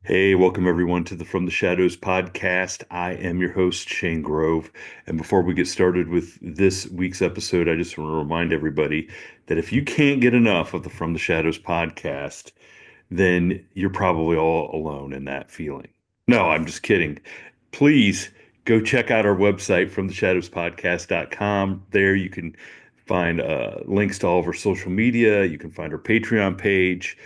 Hey, welcome everyone to the From the Shadows podcast. I am your host, Shane Grove. And before we get started with this week's episode, I just want to remind everybody that if you can't get enough of the From the Shadows podcast, then you're probably all alone in that feeling. No, I'm just kidding. Please go check out our website, fromtheshadowspodcast.com. There you can find links to all of our social media. You can find our Patreon page.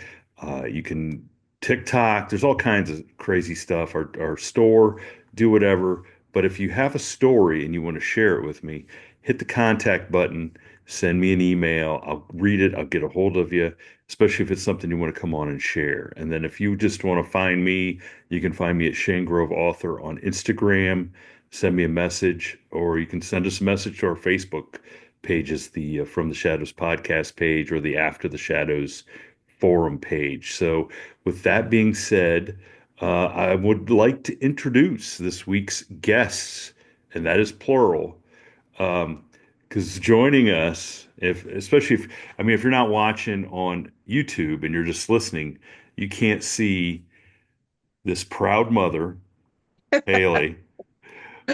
You can TikTok. There's all kinds of crazy stuff. Our store, do whatever. But if you have a story and you want to share it with me, hit the contact button, send me an email. I'll read it. I'll get a hold of you, especially if it's something you want to come on and share. And then if you just want to find me, you can find me at Shane Grove Author on Instagram. Send me a message, or you can send us a message to our Facebook pages, the From the Shadows podcast page or the After the Shadows forum page. So, with that being said, I would like to introduce this week's guests, and that is plural. Because joining us, if especially if I mean if you're not watching on YouTube and you're just listening, you can't see this proud mother, Hayley,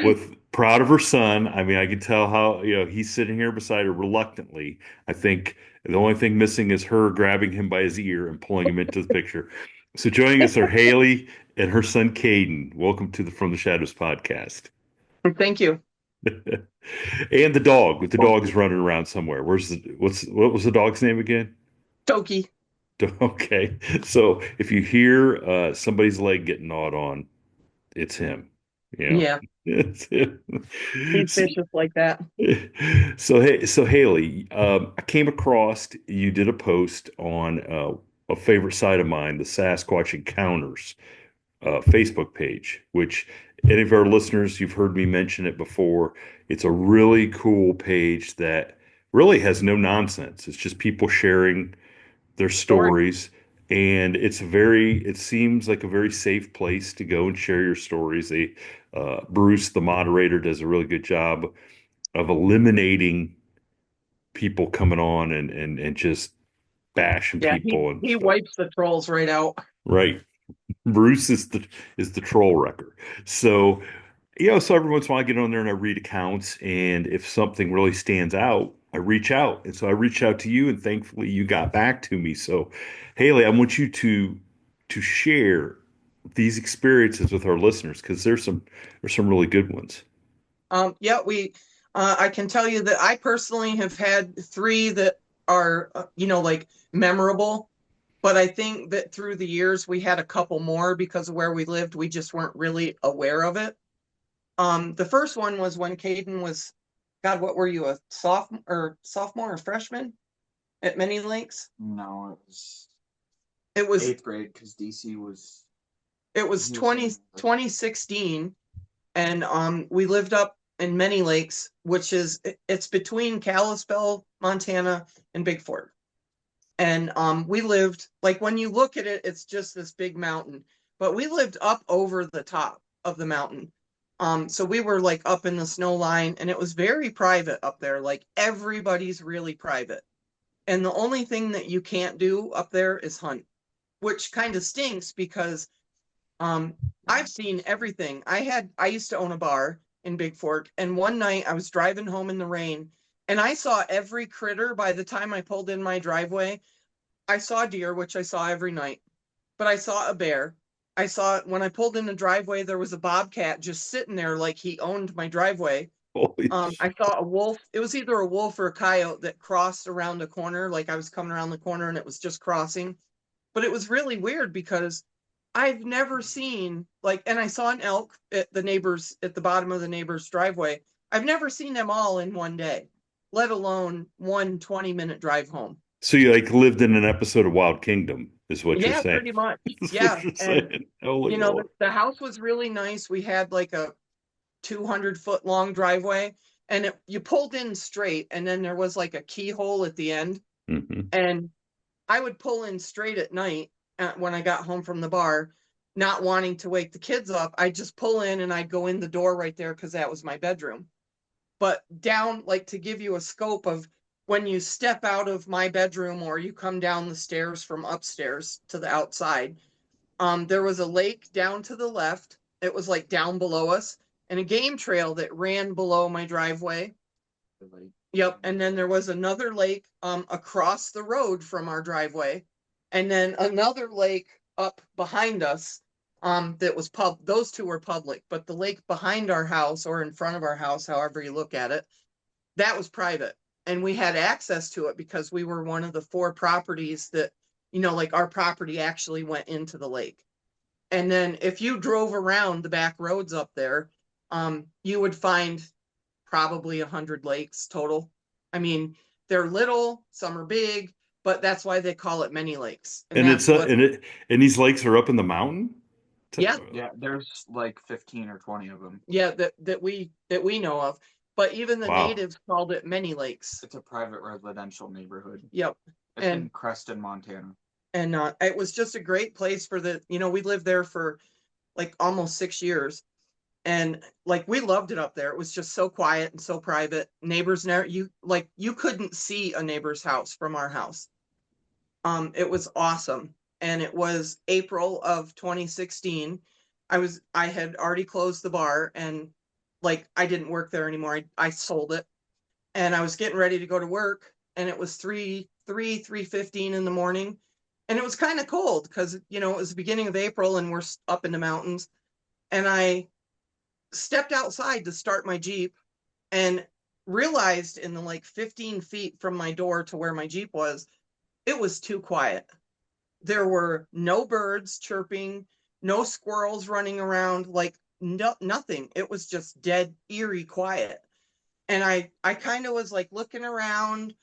with proud of her son. I mean, I can tell how, he's sitting here beside her reluctantly. I think the only thing missing is her grabbing him by his ear and pulling him into the picture. So joining us are Hayley and her son Caden. Welcome to the From the Shadows podcast. Thank you. And the dog, with the dog's running around somewhere. What was the dog's name again? Toki. Okay. So if you hear somebody's leg get gnawed on, it's him. You know, Yeah, it's him. he's vicious like that. So Hayley, I came across you did a post on a favorite site of mine, the Sasquatch Encounters Facebook page, which any of our listeners, you've heard me mention it before. It's a really cool page that really has no nonsense. It's just people sharing their Story. stories. And it seems like a very safe place to go and share your stories. Bruce, the moderator, does a really good job of eliminating people coming on and just bashing Yeah, he people and he stuff. wipes the trolls right out. Right. Bruce is the troll wrecker. So, so every once in a while I get on there and I read accounts, and if something really stands out, I reach out. And so I reached out to you, and thankfully you got back to me. So, Hayley, I want you to share these experiences with our listeners because there's some really good ones. Yeah, we. I can tell you that I personally have had three that are, like memorable. But I think that through the years we had a couple more because of where we lived. We just weren't really aware of it. The first one was when Caden was, God, what were you, a sophomore or freshman at Many Lakes? No, it was It was eighth grade because DC was it was he was 2016, and we lived up in Many Lakes, which it's between Kalispell, Montana, and Bigford. And we lived, like, when you look at it, it's just this big mountain, but we lived up over the top of the mountain. So we were like up in the snow line, and it was very private up there. Like, everybody's really private, and the only thing that you can't do up there is hunt, which kind of stinks because um, I've seen everything. I used to own a bar in Big Fork, and one night I was driving home in the rain, and I saw every critter by the time I pulled in my driveway. I saw deer, which I saw every night, but I saw a bear. I saw when I pulled in the driveway, there was a bobcat just sitting there like he owned my driveway. Holy I saw a wolf. It was either a wolf or a coyote that crossed around a corner, like I was coming around the corner and it was just crossing. But it was really weird because I've never seen, like, and I saw an elk at the bottom of the neighbor's driveway. I've never seen them all in one day, let alone one 20-minute drive home. So you like lived in an episode of Wild Kingdom, is what you're Yeah, saying. pretty much. Is what Yeah. you're And, saying. Holy Lord. the house was really nice. We had like a 200-foot long driveway, and you pulled in straight, and then there was like a keyhole at the end. Hmm. And I would pull in straight at night when I got home from the bar, not wanting to wake the kids up. I'd just pull in and I'd go in the door right there because that was my bedroom. But down, like, to give you a scope of when you step out of my bedroom or you come down the stairs from upstairs to the outside, There was a lake down to the left. It was like down below us, and a game trail that ran below my driveway. Like, Yep. And then there was another lake across the road from our driveway. And then another lake up behind us that was those two were public, but the lake behind our house or in front of our house, however you look at it, that was private. And we had access to it because we were one of the 4 properties that, like our property actually went into the lake. And then if you drove around the back roads up there, you would find probably 100 lakes total. I mean, they're little, some are big, but that's why they call it many lakes. And And that's what, and these lakes are up in the mountain? yeah, yeah, there's like 15 or 20 of them. yeah, that we know of. But even the Wow. natives called it many lakes. It's a private residential neighborhood. Yep. It's And in Creston, Montana. and it was just a great place for we lived there for like almost 6 years. And like we loved it up there. It was just so quiet and so private. Neighbors never you couldn't see a neighbor's house from our house. It was awesome. And it was April of 2016. I had already closed the bar, and like I didn't work there anymore. I sold it, and I was getting ready to go to work, and it was 3:15 in the morning. And it was kind of cold because it was the beginning of April and we're up in the mountains. And I stepped outside to start my Jeep and realized in the like 15 feet from my door to where my Jeep was, it was too quiet. There were no birds chirping, no squirrels running around, like nothing. It was just dead, eerie quiet. And I kind of was like looking around,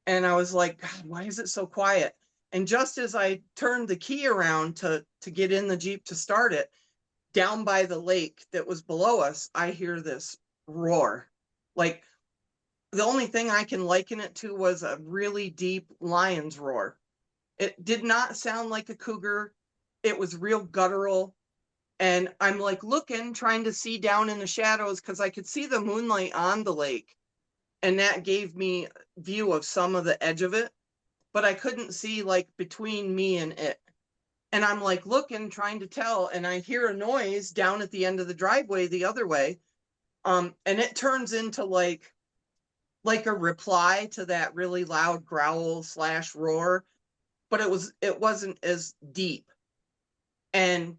and I was like, God, why is it so quiet? And just as I turned the key around to get in the Jeep to start it, down by the lake that was below us, I hear this roar. Like the only thing I can liken it to was a really deep lion's roar. It did not sound like a cougar. It was real guttural. And I'm like looking, trying to see down in the shadows because I could see the moonlight on the lake. And that gave me view of some of the edge of it, but I couldn't see like between me and it. And I'm like looking, trying to tell, and I hear a noise down at the end of the driveway the other way. And it turns into like a reply to that really loud growl / roar, but it wasn't as deep. And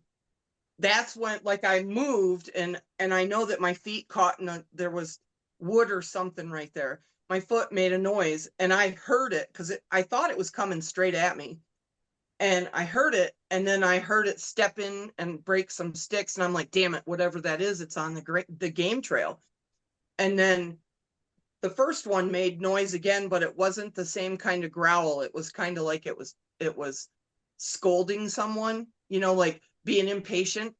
that's when like I moved, and I know that my feet caught there was wood or something right there. My foot made a noise, and I heard it because I thought it was coming straight at me. And I heard it, and then I heard it step in and break some sticks, and I'm like, damn it, whatever that is, it's on the game trail. And then the first one made noise again, but it wasn't the same kind of growl. It was kind of like it was scolding someone, like being impatient.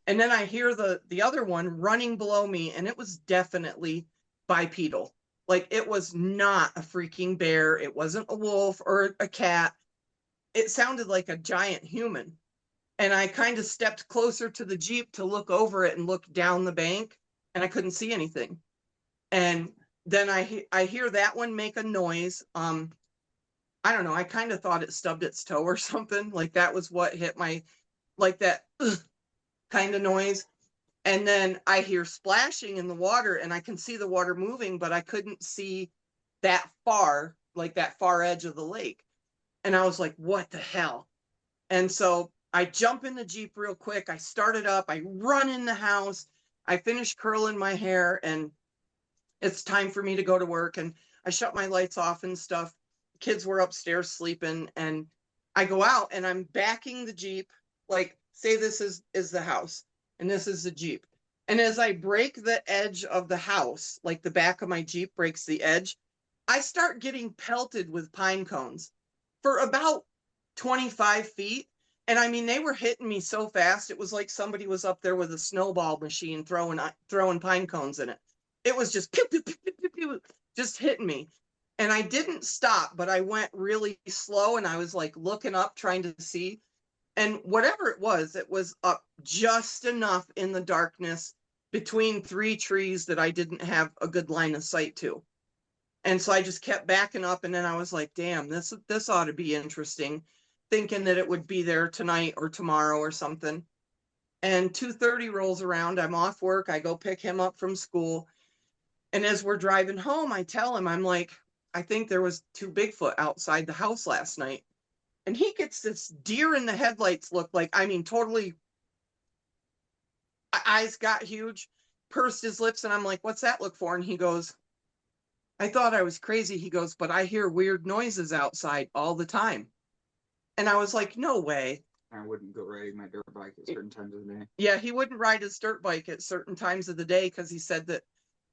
And then I hear the other one running below me, and it was definitely bipedal. Like it was not a freaking bear. It wasn't a wolf or a cat. It sounded like a giant human. And I kind of stepped closer to the Jeep to look over it and look down the bank, and I couldn't see anything. And then I hear that one make a noise. I don't know. I kind of thought it stubbed its toe or something. Like that was what hit my, like that kind of noise. And then I hear splashing in the water, and I can see the water moving, but I couldn't see that far, like that far edge of the lake. And I was like, what the hell? And so I jump in the Jeep real quick. I start it up. I run in the house. I finish curling my hair, and it's time for me to go to work. And I shut my lights off and stuff. Kids were upstairs sleeping, and I go out and I'm backing the Jeep. Like, say this is the house and this is the Jeep. And as I break the edge of the house, like the back of my Jeep breaks the edge, I start getting pelted with pine cones for about 25 feet. And I mean, they were hitting me so fast. It was like somebody was up there with a snowball machine throwing pine cones in it. It was just pew, pew, pew, pew, pew, pew, just hitting me. And I didn't stop, but I went really slow, and I was like looking up, trying to see. And whatever it was up just enough in the darkness between 3 trees that I didn't have a good line of sight to. And so I just kept backing up, and then I was like, damn, this ought to be interesting. thinking that it would be there tonight or tomorrow or something. And 2:30 rolls around. I'm off work. I go pick him up from school. And as we're driving home, I tell him, I'm like, I think there was 2 Bigfoot outside the house last night. And he gets this deer in the headlights look, like, I mean, totally, eyes got huge, pursed his lips. And I'm like, what's that look for? And he goes, I thought I was crazy. He goes, but I hear weird noises outside all the time. And I was like, no way. I wouldn't go riding my dirt bike at certain times of the day. Yeah, he wouldn't ride his dirt bike at certain times of the day because he said that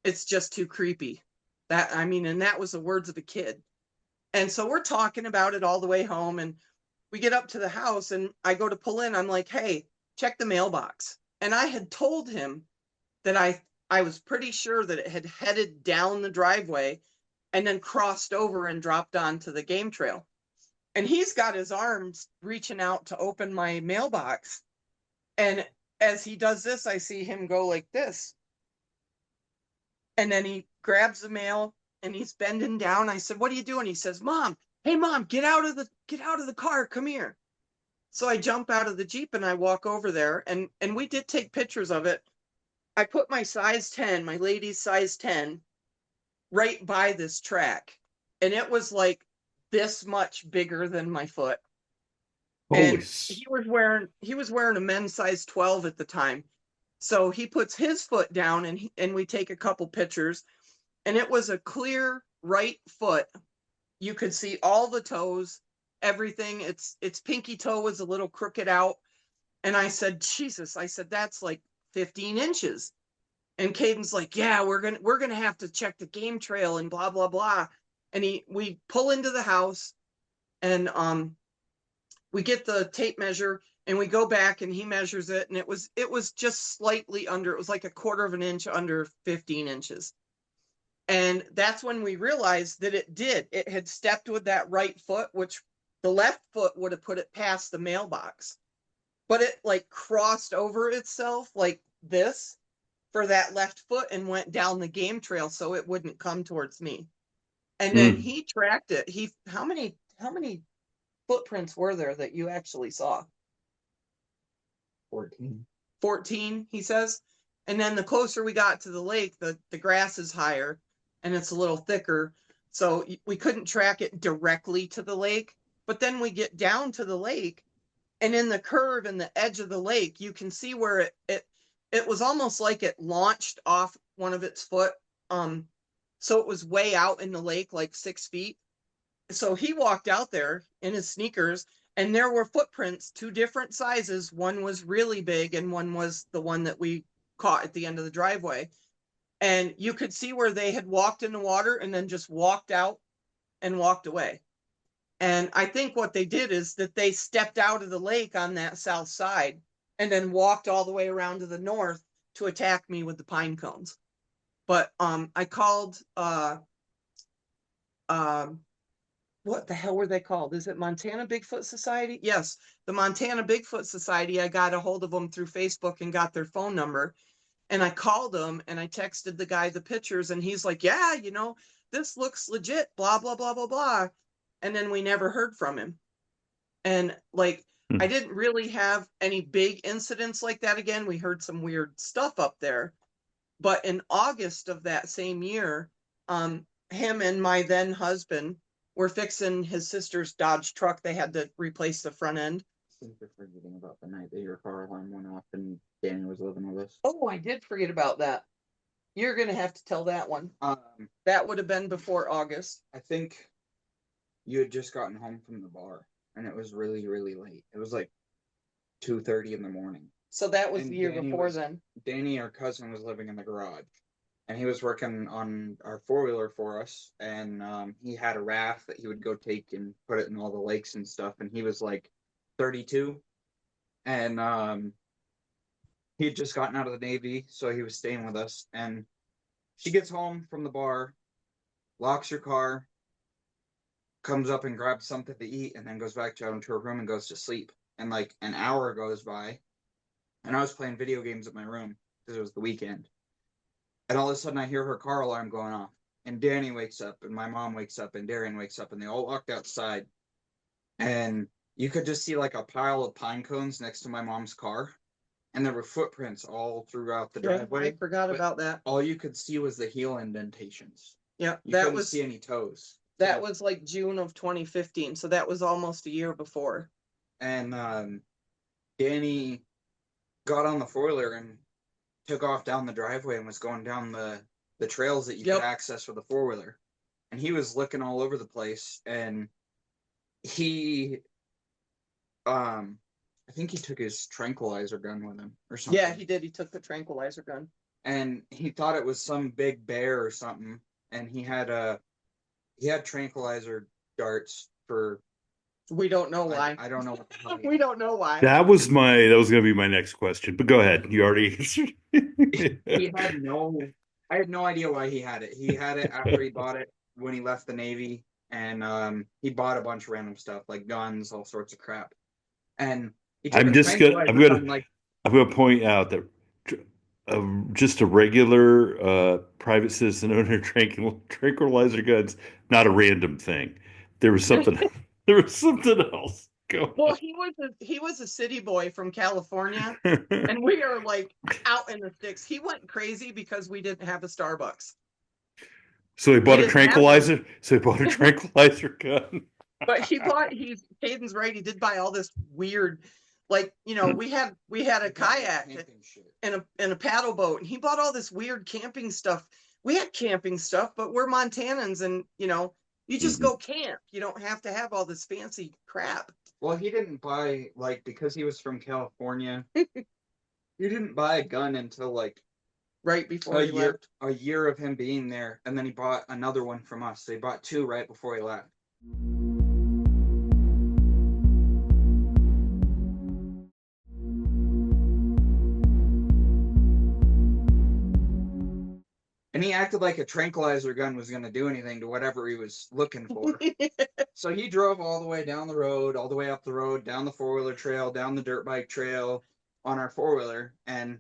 it's just too creepy. That, I mean, and that was the words of a kid. And so we're talking about it all the way home, and we get up to the house and I go to pull in. I'm like, hey, check the mailbox. And I had told him that I was pretty sure that it had headed down the driveway and then crossed over and dropped onto the game trail. And he's got his arms reaching out to open my mailbox. And as he does this, I see him go like this. And then he grabs the mail and he's bending down. I said, what are you doing? He says, Mom, hey Mom, get out of the car. Come here. So I jump out of the Jeep and I walk over there, and we did take pictures of it. I put my size 10, my lady's size 10, right by this track. And it was like this much bigger than my foot. And he was wearing a men's size 12 at the time. So he puts his foot down and we take a couple pictures, and it was a clear right foot. You could see all the toes, everything. Its pinky toe was a little crooked out. And I said, Jesus, I said, that's like 15 inches. And Caden's like, yeah, we're gonna have to check the game trail and blah, blah, blah. And we pull into the house, and we get the tape measure and we go back and he measures it, and it was just slightly under, it was like a quarter of an inch under 15 inches. And that's when we realized that it had stepped with that right foot, which the left foot would have put it past the mailbox, but it like crossed over itself like this for that left foot and went down the game trail so it wouldn't come towards me. And then he tracked it. How many footprints were there that you actually saw? 14. 14, he says. And then the closer we got to the lake, the grass is higher and it's a little thicker. So we couldn't track it directly to the lake. But then we get down to the lake, and in the curve and the edge of the lake, you can see where it was almost like it launched off one of its foot. So it was way out in the lake, like 6 feet. So he walked out there in his sneakers, and there were footprints, 2 different sizes. One was really big and one was the one that we caught at the end of the driveway. And you could see where they had walked in the water and then just walked out and walked away. And I think what they did is that they stepped out of the lake on that south side and then walked all the way around to the north to attack me with the pine cones. But I called what the hell were they called? Is it Montana Bigfoot Society? Yes, the Montana Bigfoot Society. I got a hold of them through Facebook and got their phone number. And I called them and I texted the guy the pictures, and he's like, yeah, this looks legit, blah, blah, blah, blah, blah. And then we never heard from him. And like, I didn't really have any big incidents like that again. We heard some weird stuff up there. But in August of that same year, him and my then husband were fixing his sister's Dodge truck. They had to replace the front end. I think you're forgetting about the night that your car alarm went off and Danny was living with us. Oh, I did forget about that. You're going to have to tell that one. That would have been before August. I think you had just gotten home from the bar, and it was really, really late. It was like 2:30 in the morning. So that was the year before then. Danny, our cousin, was living in the garage, and he was working on our 4-wheeler for us, and he had a raft that he would go take and put it in all the lakes and stuff, and he was like 32, and he had just gotten out of the Navy, so he was staying with us, and she gets home from the bar, locks her car, comes up and grabs something to eat, and then goes back down into her room and goes to sleep. And like an hour goes by, and I was playing video games at my room because it was the weekend. And all of a sudden I hear her car alarm going off, and Danny wakes up, and my mom wakes up, and Darian wakes up, and they all walked outside. And you could just see like a pile of pine cones next to my mom's car, and there were footprints all throughout the Yeah, driveway. I forgot but about that. all you could see was the heel indentations. Yeah, You that couldn't was see any toes. that was like June of 2015, so that was almost a year before. And Danny got on the four-wheeler and took off down the driveway and was going down the trails that you Yep. could access with a four-wheeler. And he was looking all over the place, and he I think he took his tranquilizer gun with him or something. Yeah, he did. He took the tranquilizer gun. And he thought it was some big bear or something, and he had tranquilizer darts for We don't know why. I don't know what the hell. We don't know why. That was going to be my next question, but go ahead. You already answered. He had I had no idea why he had it. He had it after he bought it when he left the Navy, and he bought a bunch of random stuff like guns, all sorts of crap. And he took I'm a just gonna tranquilizer gun, like, I'm gonna point out that just a regular private citizen owner tranquilizer guns, not a random thing. There was something. There was something else going Well, on. he was a city boy from California, and we are like out in the sticks. He went crazy because we didn't have a Starbucks. So he bought a didn't have tranquilizer. So he bought a tranquilizer gun. But Caden's right, he did buy all this weird, like, you know, we had a kayak and a paddle boat, and he bought all this weird camping stuff. We had camping stuff, but we're Montanans, and you know, you just go camp. You don't have to have all this fancy crap. Well, he didn't buy, like, because he was from California. He didn't buy a gun until like right before he left. A year of him being there, and then he bought another one from us. So he bought two right before he left. And he acted like a tranquilizer gun was going to do anything to whatever he was looking for. So he drove all the way down the road, all the way up the road, down the four-wheeler trail, down the dirt bike trail on our four-wheeler. And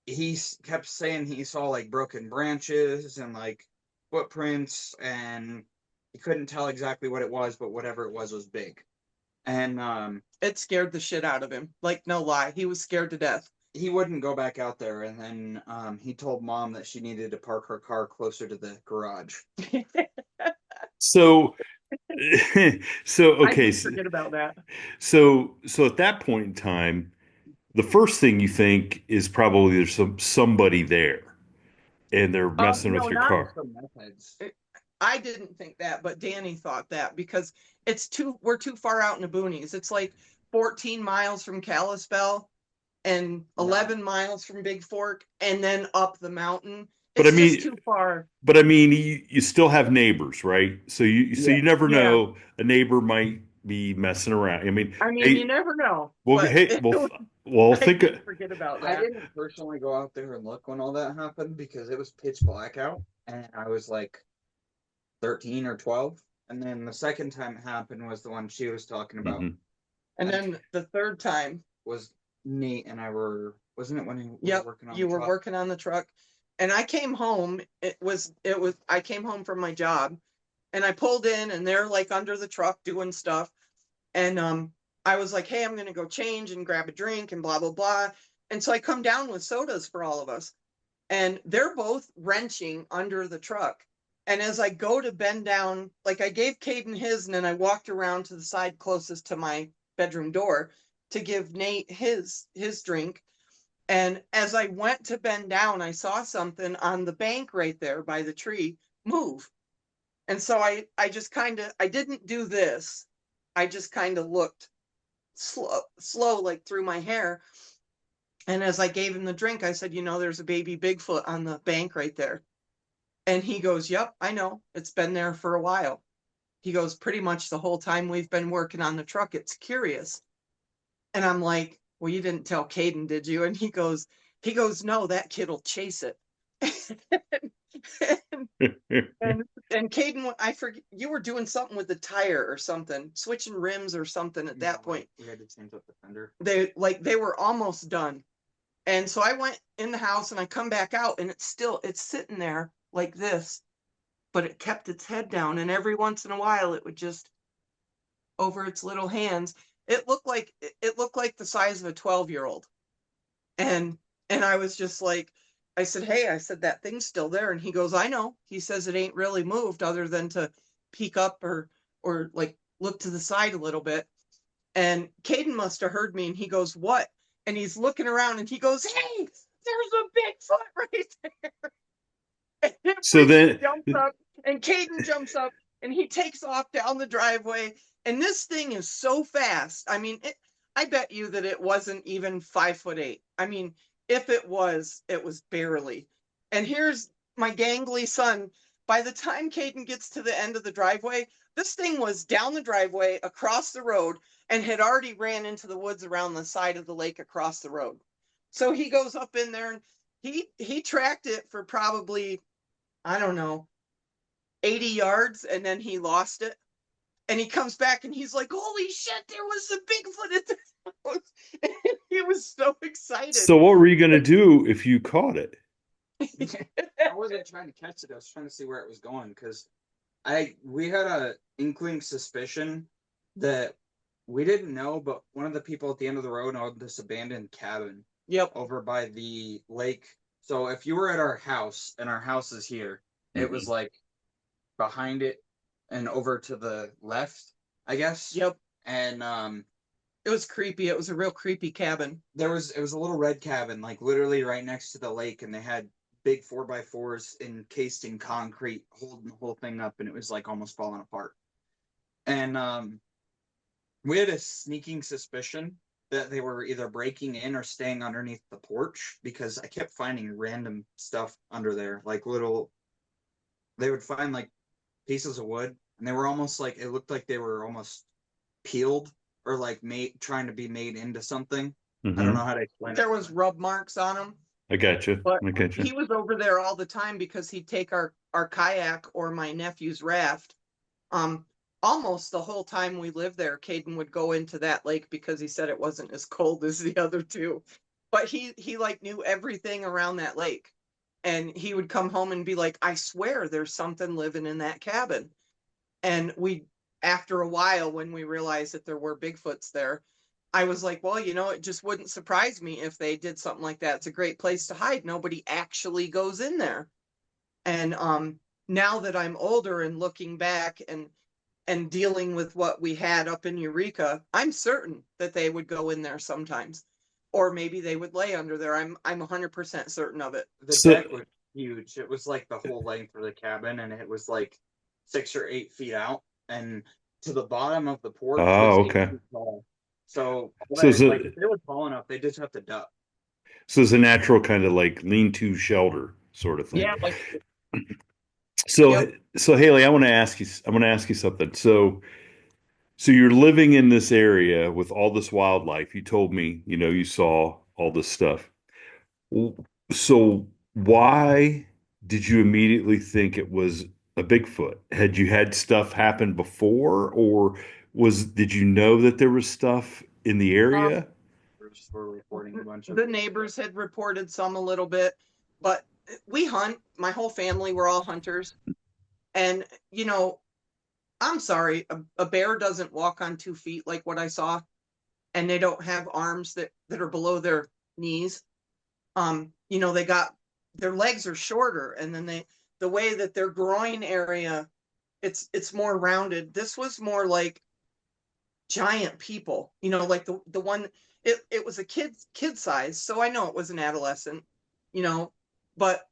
he kept saying he saw like broken branches and like footprints, and he couldn't tell exactly what it was, but whatever it was big. And it scared the shit out of him. Like, no lie. He was scared to death. He wouldn't go back out there, and then he told Mom that she needed to park her car closer to the garage. So okay. I forget about that. So at that point in time, the first thing you think is probably there's somebody there, and they're messing with your car. I didn't think that, but Danny thought that because we're too far out in the boonies. It's like 14 miles from Kalispell and 11 miles from Big Fork, and then up the mountain. It's just too far. But I mean, you still have neighbors, right? So you never know. A neighbor might be messing around. I mean, you never know. Well, forget about that. I didn't personally go out there and look when all that happened because it was pitch black out, and I was like 13 or 12. And then the second time it happened was the one she was talking about. Mm-hmm. And then the third time was Nate and I were, wasn't it when we were working on you the were truck? working on the truck, and I came home. I came home from my job, and I pulled in, and they're like under the truck doing stuff, and I was like, hey, I'm gonna go change and grab a drink and blah blah blah. And so I come down with sodas for all of us, and they're both wrenching under the truck. And as I go to bend down, like I gave Kaden his, and then I walked around to the side closest to my bedroom door to give Nate his drink. And as I went to bend down, I saw something on the bank right there by the tree move. And so I just I didn't do this. I just kind of looked slow, like through my hair. And as I gave him the drink, I said, there's a baby Bigfoot on the bank right there. And he goes, yep, I know. It's been there for a while. He goes, pretty much the whole time we've been working on the truck, it's curious. And I'm like, well, you didn't tell Kaden, did you? And he goes, no, that kid will chase it. and Kaden, I forget, you were doing something with the tire or something, switching rims or something at that point. We had to change up the fender. They were almost done. And so I went in the house and I come back out, and it's sitting there like this, but it kept its head down, and every once in a while it would just over its little hands. it looked like the size of a 12-year-old. And I was just like, I said, "Hey," I said, "that thing's still there." And he goes, "I know." He says it ain't really moved other than to peek up or like look to the side a little bit. And Caden must have heard me and he goes, "What?" And he's looking around and he goes, "Hey, there's a Bigfoot right there." And it So freaking then, jumps up and Caden jumps up and he takes off down the driveway. And this thing is so fast. I mean, I bet you that it wasn't even 5'8". I mean, if it was barely. And here's my gangly son. By the time Caden gets to the end of the driveway, this thing was down the driveway, across the road, and had already ran into the woods around the side of the lake across the road. So he goes up in there and he tracked it for probably, I don't know, 80 yards, and then he lost it. And he comes back and he's like, "Holy shit, there was a Bigfoot at the house." And he was so excited. so what were you going to do if you caught it? I wasn't trying to catch it. I was trying to see where it was going because we had a inkling suspicion that we didn't know, but one of the people at the end of the road owned this abandoned cabin Yep. over by the lake. So if you were at our house and our house is here, it was like behind it and over to the left, I guess. Yep. And It was creepy. It was a real creepy cabin. it was a little red cabin, like literally right next to the lake, and they had big 4x4s encased in concrete holding the whole thing up, and it was like almost falling apart. And we had a sneaking suspicion that they were either breaking in or staying underneath the porch because I kept finding random stuff under there, like little. They would find like pieces of wood, and they were almost like it looked like they were almost peeled or like made trying to be made into something. I don't know how to explain There it. was rub marks on him, I got you. but I got you. he was over there all the time because he'd take our kayak or my nephew's raft. Um, Almost the whole time we lived there, Caden would go into that lake because he said it wasn't as cold as the other two. But he like knew everything around that lake. And he would come home and be like, "I swear there's something living in that cabin." And we, after a while, when we realized that there were Bigfoots there, I was like, "Well, it just wouldn't surprise me if they did something like that. It's a great place to hide. Nobody actually goes in there." And now that I'm older and looking back and dealing with what we had up in Eureka, I'm certain that they would go in there sometimes. Or maybe they would lay under there. I'm 100% certain of it. The So, deck was huge. It was like the whole length of the cabin, and it was like 6 or 8 feet out, and to the bottom of the porch was oh, 8 okay. feet tall. So, So it's like, a if they were tall enough, they just have to duck. so it's a natural kind of like lean-to shelter sort of thing. Yeah, like, So yep. so Haley, I want to ask you something. So you're living in this area with all this wildlife. You told me, you saw all this stuff. W- So why did you immediately think it was a Bigfoot? Had you had stuff happen before, or did you know that there was stuff in the Um, area? We're reporting a bunch of the neighbors had reported some a little bit, but we hunt. My whole family, we're all hunters. And, I'm sorry, a bear doesn't walk on 2 feet like what I saw, and they don't have arms that are below their knees. They got their legs are shorter, and then the way that their groin area, it's more rounded. This was more like giant people, like the one, it was a kid size, so I know it was an adolescent, you know, but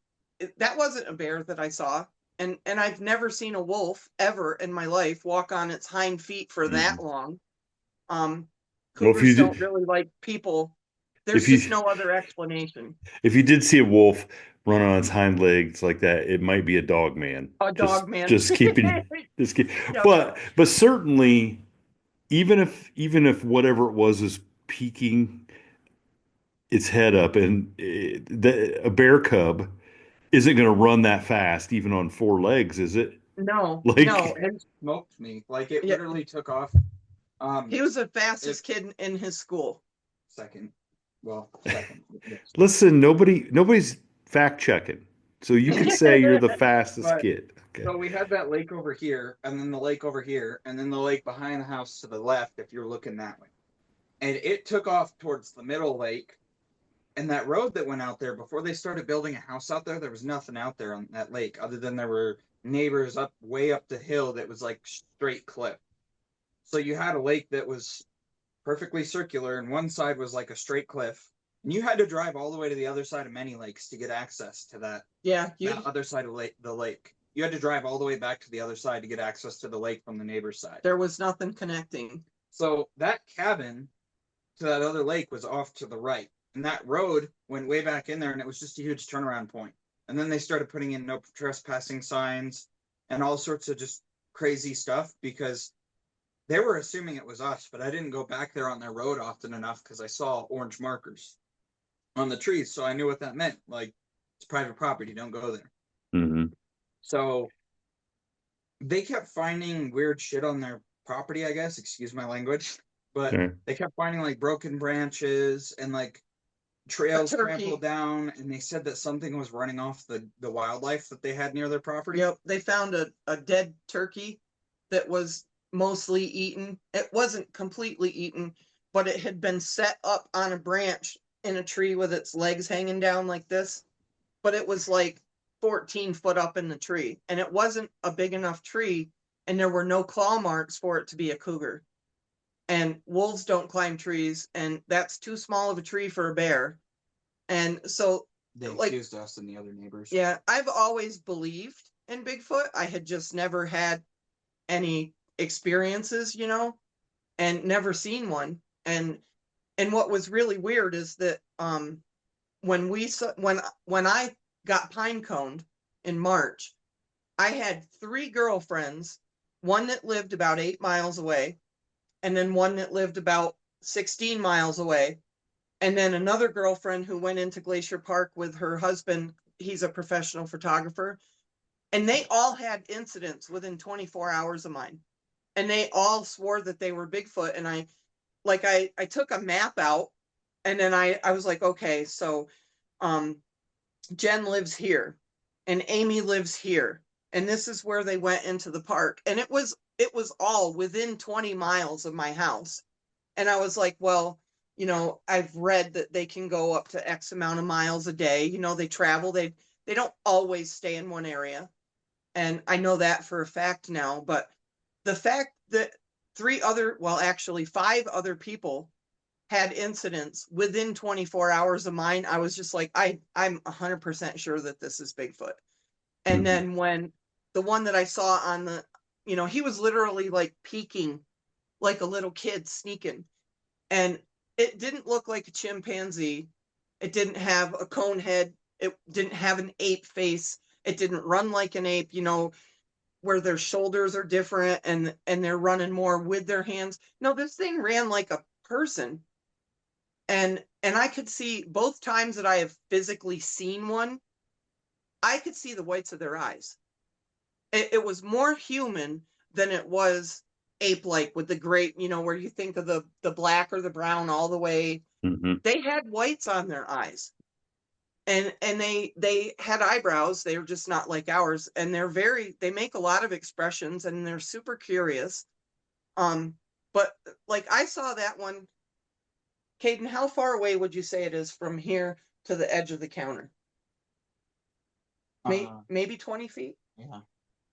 that wasn't a bear that I saw. And I've never seen a wolf ever in my life walk on its hind feet for Mhm. that long. Um, Well, if Cougars you don't did, really like people. if There's you just no other explanation. if you did see a wolf run on its hind legs like that, it might be a dog man. A Just dog man. just keeping just keep, Yep. but certainly even if whatever it was is peeking its head up and a bear cub isn't going to run that fast even on four legs, is it? No, no. Like, And smoked me. Like it yeah, literally took off. he Um, was the if fastest kid in his school. second, well, second, yes. listen, nobody's fact checking. So you can say you're the fastest But kid. Okay. so we had that lake over here, and then the lake over here, and then the lake behind the house to the left. If you're looking that way, and it took off towards the middle lake. And that road that went out there, before they started building a house out there, there was nothing out there on that lake other than there were neighbors up way up the hill that was like straight cliff. So you had a lake that was perfectly circular, and one side was like a straight cliff. And you had to drive all the way to the other side of many lakes to get access to that that other side of the lake. You had to drive all the way back to the other side to get access to the lake from the neighbor's side. There was nothing connecting. So that cabin to that other lake was off to the right. And that road went way back in there, and it was just a huge turnaround point. And then they started putting in no trespassing signs and all sorts of just crazy stuff because they were assuming it was us, but I didn't go back there on their road often enough because I saw orange markers on the trees. So I knew what that meant. Like, it's private property, don't go there. Mm-hmm. So they kept finding weird shit on their property, I guess, excuse my language. But they kept finding like broken branches and like trails trampled down, and they said that something was running off the wildlife that they had near their property. Yep, they found a dead turkey that was mostly eaten. It wasn't completely eaten, but it had been set up on a branch in a tree with its legs hanging down like this. But it was like 14 foot up in the tree, and it wasn't a big enough tree, and there were no claw marks for it to be a cougar. And wolves don't climb trees, and that's too small of a tree for a bear. And so they accused us and the other neighbors. Yeah, I've always believed in Bigfoot. I had just never had any experiences, and never seen one. And what was really weird is that when I got pine coned in March, I had 3 girlfriends, one that lived about 8 miles away, and then one that lived about 16 miles away, and then another girlfriend who went into Glacier Park with her husband. He's a professional photographer, and they all had incidents within 24 hours of mine, and they all swore that they were Bigfoot. And I took a map out, and then I was like, okay, so Jen lives here and Amy lives here, and this is where they went into the park, and it was all within 20 miles of my house. And I was like, well, I've read that they can go up to X amount of miles a day. They travel, they don't always stay in one area. And I know that for a fact now. But the fact that 5 other people had incidents within 24 hours of mine, I was just like, I'm 100% sure that this is Bigfoot. And then when the one that I saw on the, he was literally like peeking like a little kid sneaking. And it didn't look like a chimpanzee. It didn't have a cone head. It didn't have an ape face. It didn't run like an ape, where their shoulders are different and they're running more with their hands. No, this thing ran like a person. And I could see both times that I have physically seen one, I could see the whites of their eyes. It was more human than it was ape-like with the gray, where you think of the black or the brown all the way. Mm-hmm. They had whites on their eyes, and they had eyebrows. They were just not like ours, and they make a lot of expressions, and they're super curious. But like I saw that one. Kaden, how far away would you say it is from here to the edge of the counter? Maybe 20 feet? Yeah.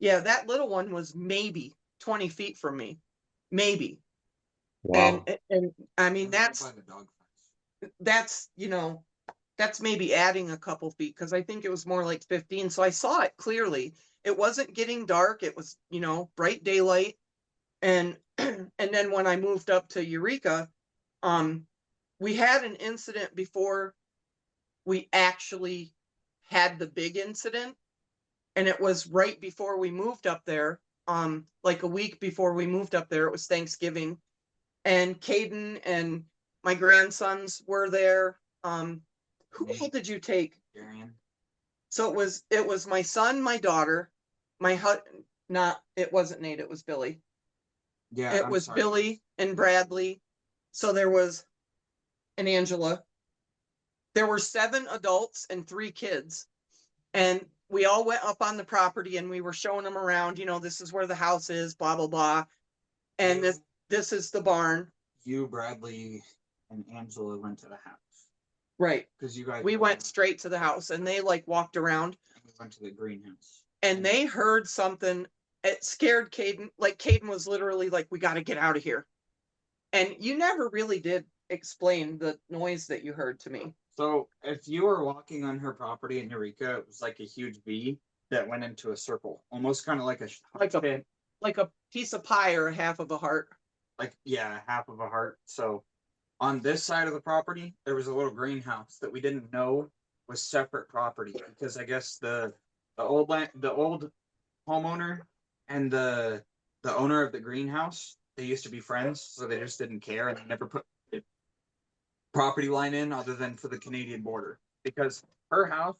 Yeah, that little one was maybe 20 feet from me. Maybe. Wow. And I mean, that's maybe adding a couple feet, because I think it was more like 15. So I saw it clearly. It wasn't getting dark. It was, bright daylight. And then when I moved up to Eureka, we had an incident before we actually had the big incident. And it was right before we moved up there, like a week before we moved up there. It was Thanksgiving, and Kaden and my grandsons were there. Who all did you take? Darian. So it was my son, my daughter, it wasn't Nate, it was Billy. Yeah, it was Billy and Bradley. So there was an Angela. There were 7 adults and 3 kids, and we all went up on the property and we were showing them around. This is where the house is, blah blah blah, and this is the barn. You, Bradley, and Angela went to the house. Right. Because you guys we went straight to the house, and they like walked around. We went to the greenhouse. And they heard something. It scared Kaden. Like Kaden was literally like, "We got to get out of here." And you never really did explain the noise that you heard to me. So if you were walking on her property in Eureka, it was like a huge V that went into a circle, almost kind of like a piece of pie or a half of a heart. Like, yeah, half of a heart. So on this side of the property, there was a little greenhouse that we didn't know was separate property, because I guess the old homeowner and the owner of the greenhouse, they used to be friends, so they just didn't care, and they never put property line in other than for the Canadian border, because her house,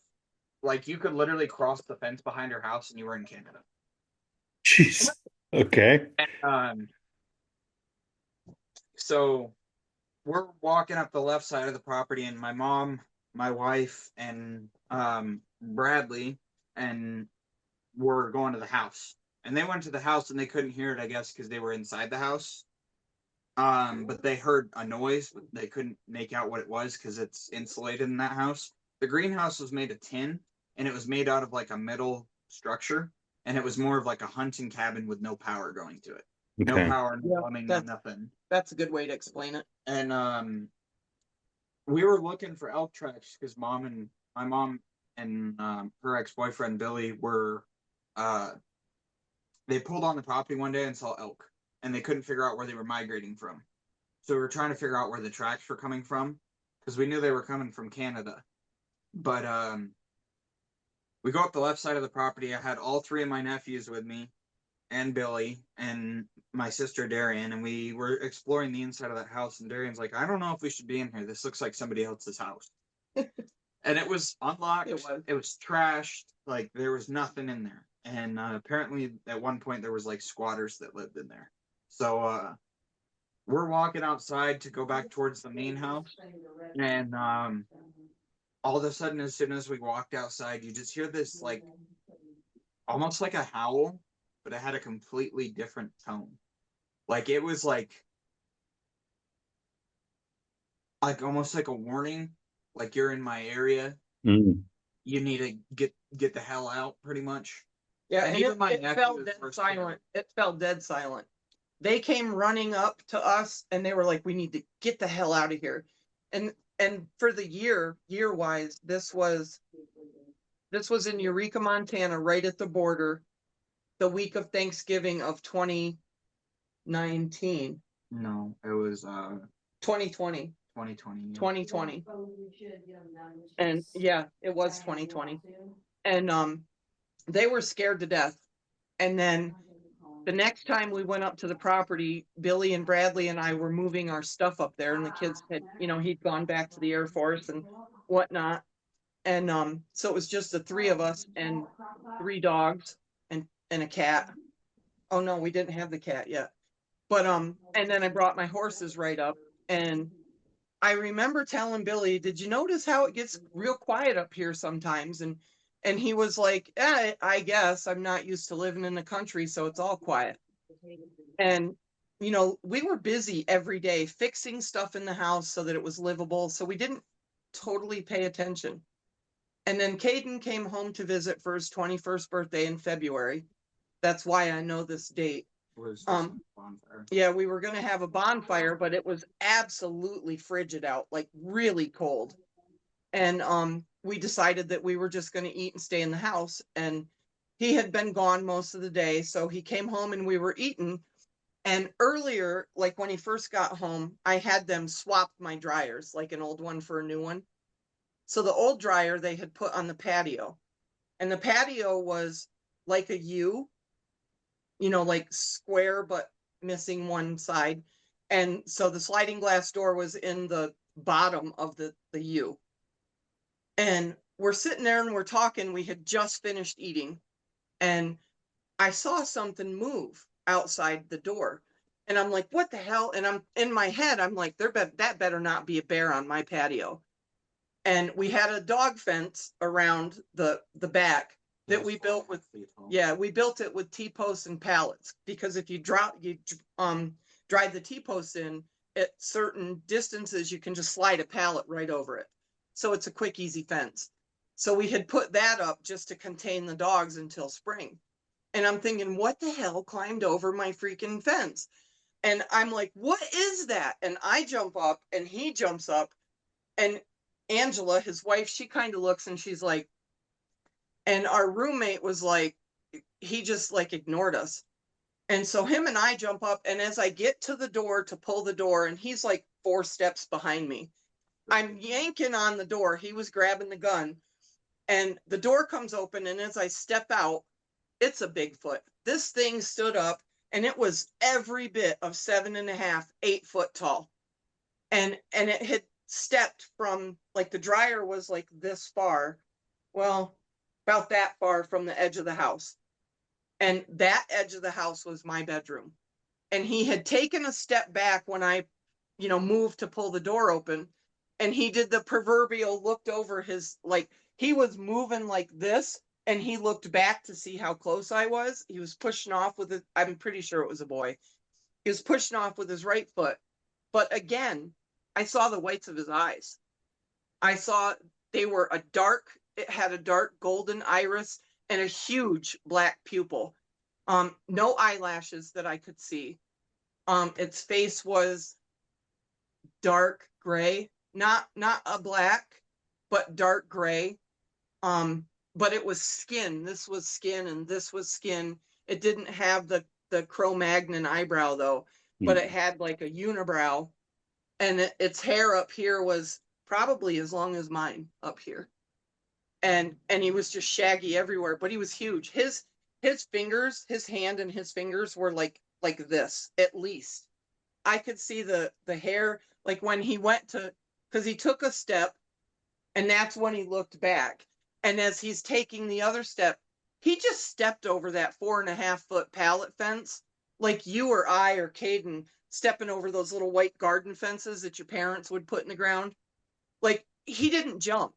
like, you could literally cross the fence behind her house and you were in Canada. Jeez. Okay. So we're walking up the left side of the property, and my mom, my wife, and Bradley, and we're going to the house. And they went to the house, and they couldn't hear it, I guess, because they were inside the house. But they heard a noise, but they couldn't make out what it was because it's insulated in that house. The greenhouse was made of tin, and it was made out of like a metal structure, and it was more of like a hunting cabin with no power going to it. No Okay. power, no plumbing, no nothing. That's a good way to explain it. And we were looking for elk tracks because my mom and her ex-boyfriend Billy were they pulled on the property one day and saw elk, and they couldn't figure out where they were migrating from. So we were trying to figure out where the tracks were coming from, because we knew they were coming from Canada. But we go up the left side of the property. I had all three of my nephews with me, and Billy, and my sister Darian, and we were exploring the inside of that house, and Darian's like, "I don't know if we should be in here. This looks like somebody else's house." And it was unlocked. It was trashed. Like, there was nothing in there. And apparently at one point there was like squatters that lived in there. So we're walking outside to go back towards the main house, and all of a sudden, as soon as we walked outside, you just hear this, like, almost like a howl, but it had a completely different tone. Like, it was like almost like a warning, like, you're in my area. Mm. You need to get the hell out, pretty much. Yeah, and it felt dead silent. It felt dead silent. They came running up to us, and they were like, "We need to get the hell out of here." And for the year-wise, this was in Eureka, Montana, right at the border, the week of Thanksgiving of 2019. No, it was 2020. 2020. Yeah. 2020. And yeah, it was 2020. And they were scared to death. And then the next time we went up to the property, Billy and Bradley and I were moving our stuff up there, and the kids had, he'd gone back to the Air Force and whatnot. And so it was just the three of us and 3 dogs and a cat. Oh no, we didn't have the cat yet. But and then I brought my horses right up, and I remember telling Billy, "Did you notice how it gets real quiet up here sometimes?" And he was like, "I guess I'm not used to living in the country, so it's all quiet." And we were busy every day fixing stuff in the house so that it was livable, so we didn't totally pay attention. And then Kaden came home to visit for his 21st birthday in February. That's why I know this date. Bonfire. Yeah, we were going to have a bonfire, but it was absolutely frigid out, like really cold. And we decided that we were just going to eat and stay in the house. And he had been gone most of the day, so he came home and we were eating. And earlier, like when he first got home, I had them swap my dryers, like an old one for a new one. So the old dryer they had put on the patio, and the patio was like a U, like square, but missing one side. And so the sliding glass door was in the bottom of the U. And we're sitting there and we're talking. We had just finished eating, and I saw something move outside the door. And I'm like, "What the hell?" And I'm in my head, I'm like, that better not be a bear on my patio. And we had a dog fence around the back that we built with, we built it with T-posts and pallets, because if you drive the T-posts in, at certain distances, you can just slide a pallet right over it. So it's a quick, easy fence. So we had put that up just to contain the dogs until spring. And I'm thinking, what the hell climbed over my freaking fence? And I'm like, what is that? And I jump up and he jumps up. And Angela, his wife, she kind of looks and she's like, and our roommate was like, he just like ignored us. And so him and I jump up. And as I get to the door to pull the door, and he's like 4 steps behind me, I'm yanking on the door. He was grabbing the gun. And the door comes open. And as I step out, it's a Bigfoot. This thing stood up and it was every bit of 7.5, 8 foot tall. And it had stepped from, like, the dryer was like this far, well, about that far from the edge of the house. And that edge of the house was my bedroom. And he had taken a step back when I, moved to pull the door open. And he did the proverbial looked over his, like, he was moving like this. And he looked back to see how close I was. He was pushing off with it. I'm pretty sure it was a boy. He was pushing off with his right foot. But again, I saw the whites of his eyes. I saw it had a dark golden iris and a huge black pupil. No eyelashes that I could see. Its face was dark gray, not a black, but dark gray. But it was skin. This was skin and this was skin. It didn't have the Cro-Magnon eyebrow though, but it had like a unibrow, and its hair up here was probably as long as mine up here. And he was just shaggy everywhere, but he was huge. His fingers, his hand and his fingers were like this, at least. I could see the hair, like when he went to, because he took a step, and that's when he looked back. And as he's taking the other step, he just stepped over that 4.5 foot pallet fence, like you or I or Kaden stepping over those little white garden fences that your parents would put in the ground. Like, he didn't jump.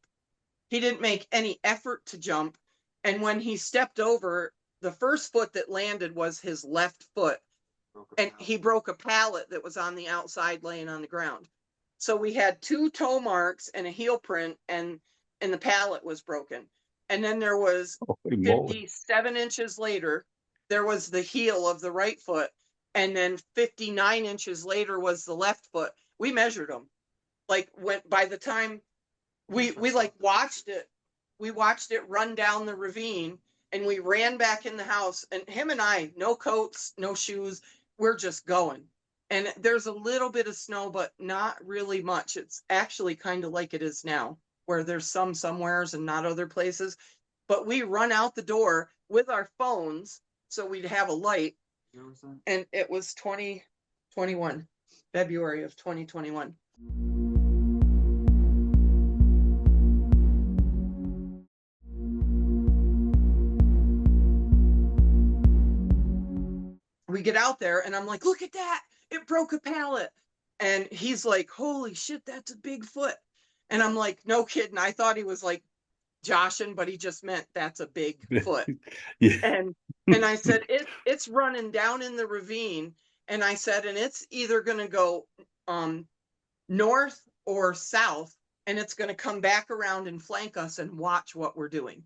He didn't make any effort to jump. And when he stepped over, the first foot that landed was his left foot. And he broke a pallet that was on the outside laying on the ground. So we had 2 toe marks and a heel print, and the pallet was broken. And then there was 57 inches later, there was the heel of the right foot. And then 59 inches later was the left foot. We measured them. Like, by the time we like watched it run down the ravine, and we ran back in the house, and him and I, no coats, no shoes, we're just going. And there's a little bit of snow, but not really much. It's actually kind of like it is now, where there's some somewheres and not other places. But we run out the door with our phones so we'd have a light. And it was 2021, February of 2021. We get out there and I'm like, look at that. It broke a pallet. And he's like, holy shit, that's a Bigfoot. And I'm like, no kidding. I thought he was like joshing, but he just meant that's a big foot. Yeah. And I said, it's running down in the ravine. And I said, and it's either going to go north or south, and it's going to come back around and flank us and watch what we're doing.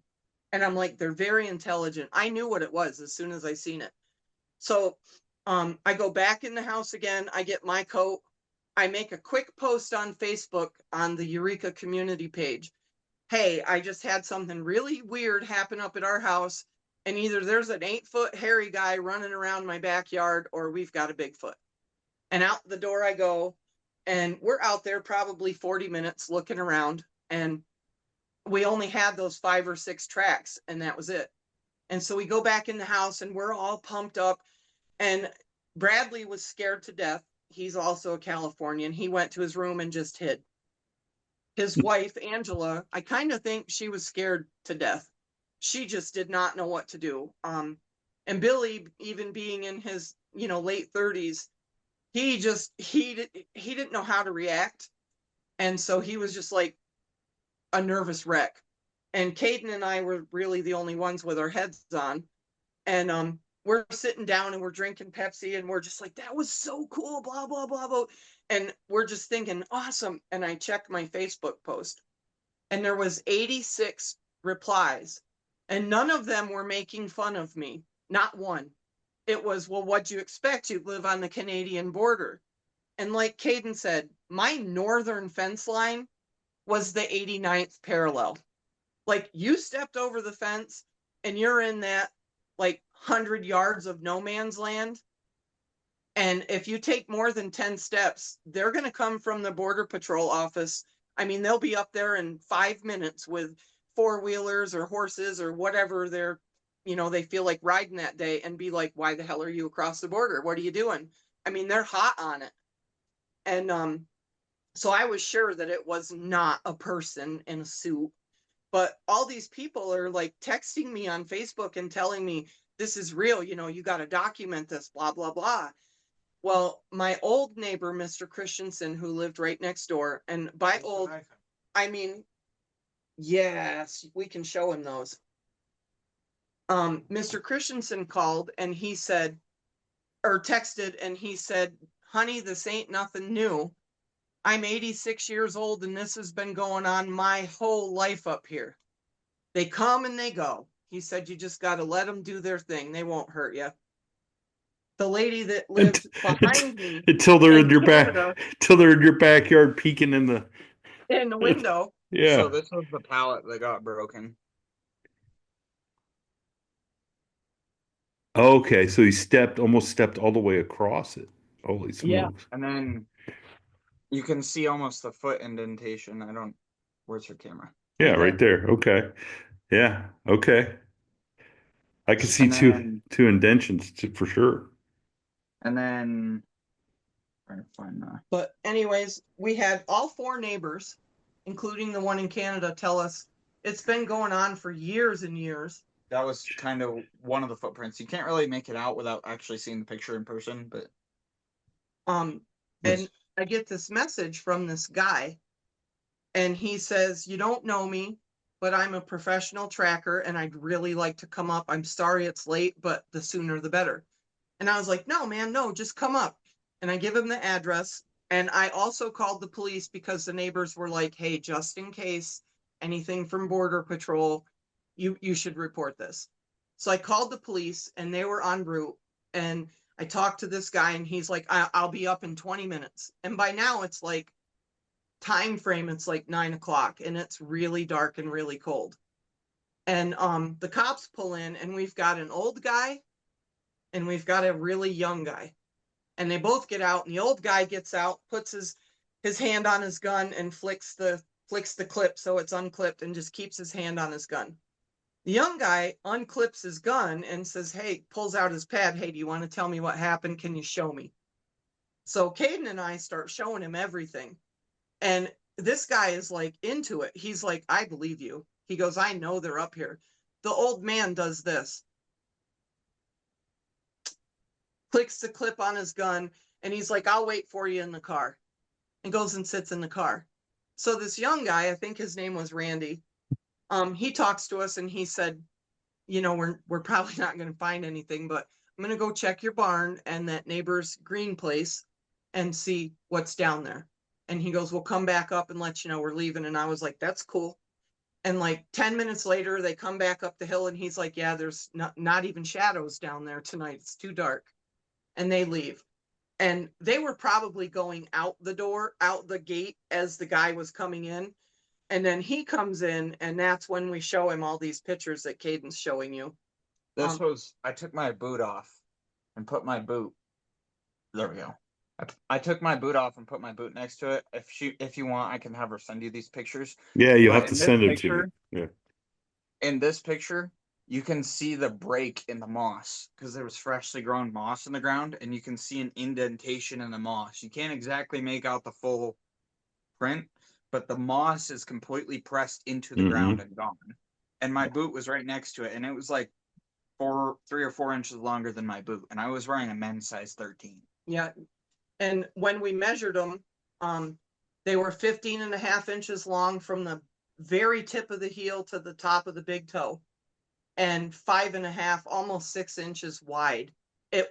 And I'm like, they're very intelligent. I knew what it was as soon as I seen it. So I go back in the house again. I get my coat. I make a quick post on Facebook on the Eureka community page. Hey, I just had something really weird happen up at our house, and either there's an 8-foot hairy guy running around my backyard, or we've got a Bigfoot. And out the door I go, and we're out there probably 40 minutes looking around, and we only had those 5 or 6 tracks, and that was it. And so we go back in the house, and we're all pumped up, and Bradley was scared to death. He's also a Californian. He went to his room and just hid. His wife, Angela, I kind of think she was scared to death. She just did not know what to do. And Billy, even being in his, late 30s, he didn't know how to react. And so he was just like a nervous wreck. And Kaden and I were really the only ones with our heads on. And we're sitting down and we're drinking Pepsi and we're just like, that was so cool, blah, blah, blah, blah. And we're just thinking, awesome. And I checked my Facebook post and there was 86 replies and none of them were making fun of me. Not one. It was, well, what'd you expect? You live on the Canadian border. And like Kaden said, my northern fence line was the 89th parallel. Like you stepped over the fence and you're in that like 100 yards of no man's land. And if you take more than 10 steps, they're going to come from the Border Patrol office. I mean, they'll be up there in 5 minutes with four-wheelers or horses or whatever they're, they feel like riding that day and be like, why the hell are you across the border? What are you doing? I mean, they're hot on it. And so I was sure that it was not a person in a suit. But all these people are like texting me on Facebook and telling me this is real, you got to document this, blah, blah, blah. Well, my old neighbor, Mr. Christensen, who lived right next door, and by old, I mean, yes, we can show him those. Mr. Christensen called and he said, or texted, and he said, honey, this ain't nothing new. I'm 86 years old and this has been going on my whole life up here. They come and they go. He said, you just got to let them do their thing. They won't hurt you. The lady that lived behind me until they're in your Canada, till they're in your backyard peeking in the window. Yeah. So this was the pallet that got broken. Okay, so he almost stepped all the way across it. Holy smokes. Yeah. And then you can see almost the foot indentation. Where's your camera? Yeah, right there. Okay. Yeah. Okay. I can see two indentions for sure. And then trying to find that. But anyways, we had all four neighbors, including the one in Canada, tell us it's been going on for years and years. That was kind of one of the footprints. You can't really make it out without actually seeing the picture in person, but and I get this message from this guy, and he says, you don't know me, but I'm a professional tracker, and I'd really like to come up. I'm sorry it's late, but the sooner the better. And I was like, no, man, no, just come up. And I give him the address. And I also called the police because the neighbors were like, hey, just in case anything from Border Patrol, you should report this. So I called the police and they were en route. And I talked to this guy and he's like, I'll be up in 20 minutes. And by now it's like time frame, it's like 9 o'clock and it's really dark and really cold. And the cops pull in and we've got an old guy and we've got a really young guy. And they both get out and the old guy gets out, puts his hand on his gun and flicks the clip so it's unclipped and just keeps his hand on his gun. The young guy unclips his gun and says, hey, pulls out his pad. Hey, do you want to tell me what happened? Can you show me? So Kaden and I start showing him everything. And this guy is like into it. He's like, I believe you. He goes, I know they're up here. The old man does this. Clicks the clip on his gun. And he's like, I'll wait for you in the car. And goes and sits in the car. So this young guy, I think his name was Randy, he talks to us and he said, we're probably not going to find anything, but I'm going to go check your barn and that neighbor's green place and see what's down there. And he goes, we'll come back up and let you know we're leaving. And I was like, that's cool. And like 10 minutes later, they come back up the hill and he's like, yeah, there's not even shadows down there tonight. It's too dark. And they leave. And they were probably going out the gate as the guy was coming in. And then he comes in, and that's when we show him all these pictures that Caden's showing you. I took my boot off and put my boot. There we go. I took my boot off and put my boot next to it. If you want, I can have her send you these pictures. Yeah, you'll have to send it to me. Yeah. In this picture, you can see the break in the moss because there was freshly grown moss in the ground, and you can see an indentation in the moss. You can't exactly make out the full print, but the moss is completely pressed into the ground and gone. And my boot was right next to it, and it was like 3 or 4 inches longer than my boot, and I was wearing a men's size 13. Yeah, and when we measured them, they were 15.5 inches long from the very tip of the heel to the top of the big toe. and 5.5, almost 6 inches wide.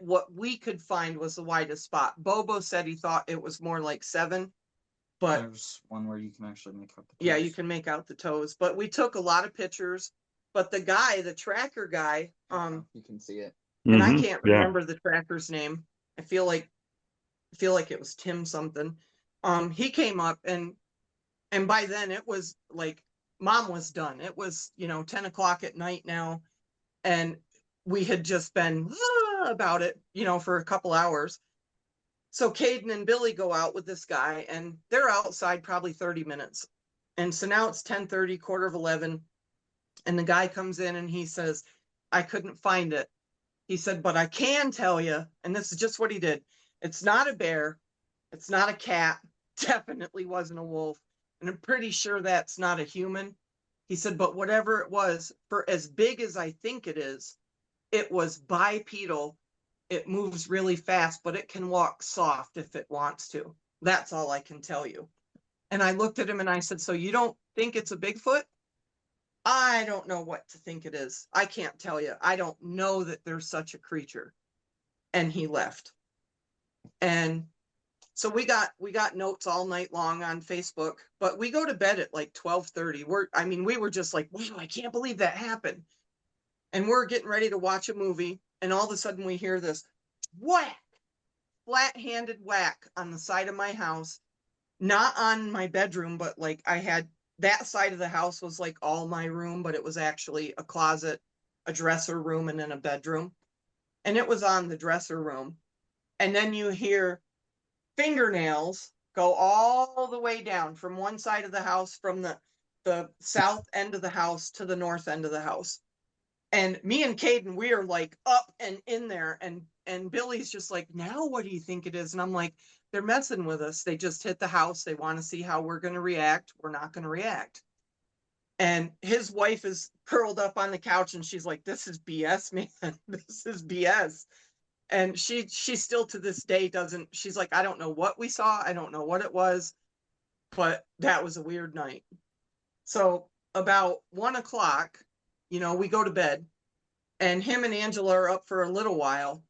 What we could find was the widest spot. Bobo said he thought it was more like 7, but there's one where you can actually make out the yeah, you toes. can make out the toes. But we took a lot of pictures. But the guy, the tracker guy, You can see it. and I Mhm. can't Yeah. remember the tracker's name. I feel like it was Tim something. He came up, and by then it was like Mom was done. It was 10 o'clock at night now, and we had just been about it for a couple hours. So Kaden and Billy go out with this guy, and they're outside probably 30 minutes. And so now it's 10:30, quarter of 11, and the guy comes in and he says, I couldn't find it. He said, but I can tell you, and this is just what he did. It's not a bear. It's not a cat. Definitely wasn't a wolf. And I'm pretty sure that's not a human. He said, but whatever it was, for as big as I think it was bipedal. It moves really fast, but it can walk soft if it wants to. That's all I can tell you. And I looked at him and I said, so you don't think it's a Bigfoot? I don't know what to think it is. I can't tell you. I don't know that there's such a creature. And he left. And so we got notes all night long on Facebook, but we go to bed at like 12:30. We were just like, wow, I can't believe that happened. And we're getting ready to watch a movie, and all of a sudden we hear this whack, flat-handed whack on the side of my house, not on my bedroom, but like I had that side of the house was like all my room, but it was actually a closet, a dresser room, and then a bedroom. And it was on the dresser room. And then you hear fingernails go all the way down from one side of the house, from the south end of the house to the north end of the house. And me and Kaden, we are like up and in there, and Billy's just like, now what do you think it is? And I'm like, they're messing with us. They just hit the house. They want to see how we're going to react. We're not going to react. And his wife is curled up on the couch, and she's like, this is BS, man. This is BS. And she still to this day doesn't, she's like, I don't know what we saw. I don't know what it was, but that was a weird night. So about 1 o'clock, we go to bed, and him and Angela are up for a little while.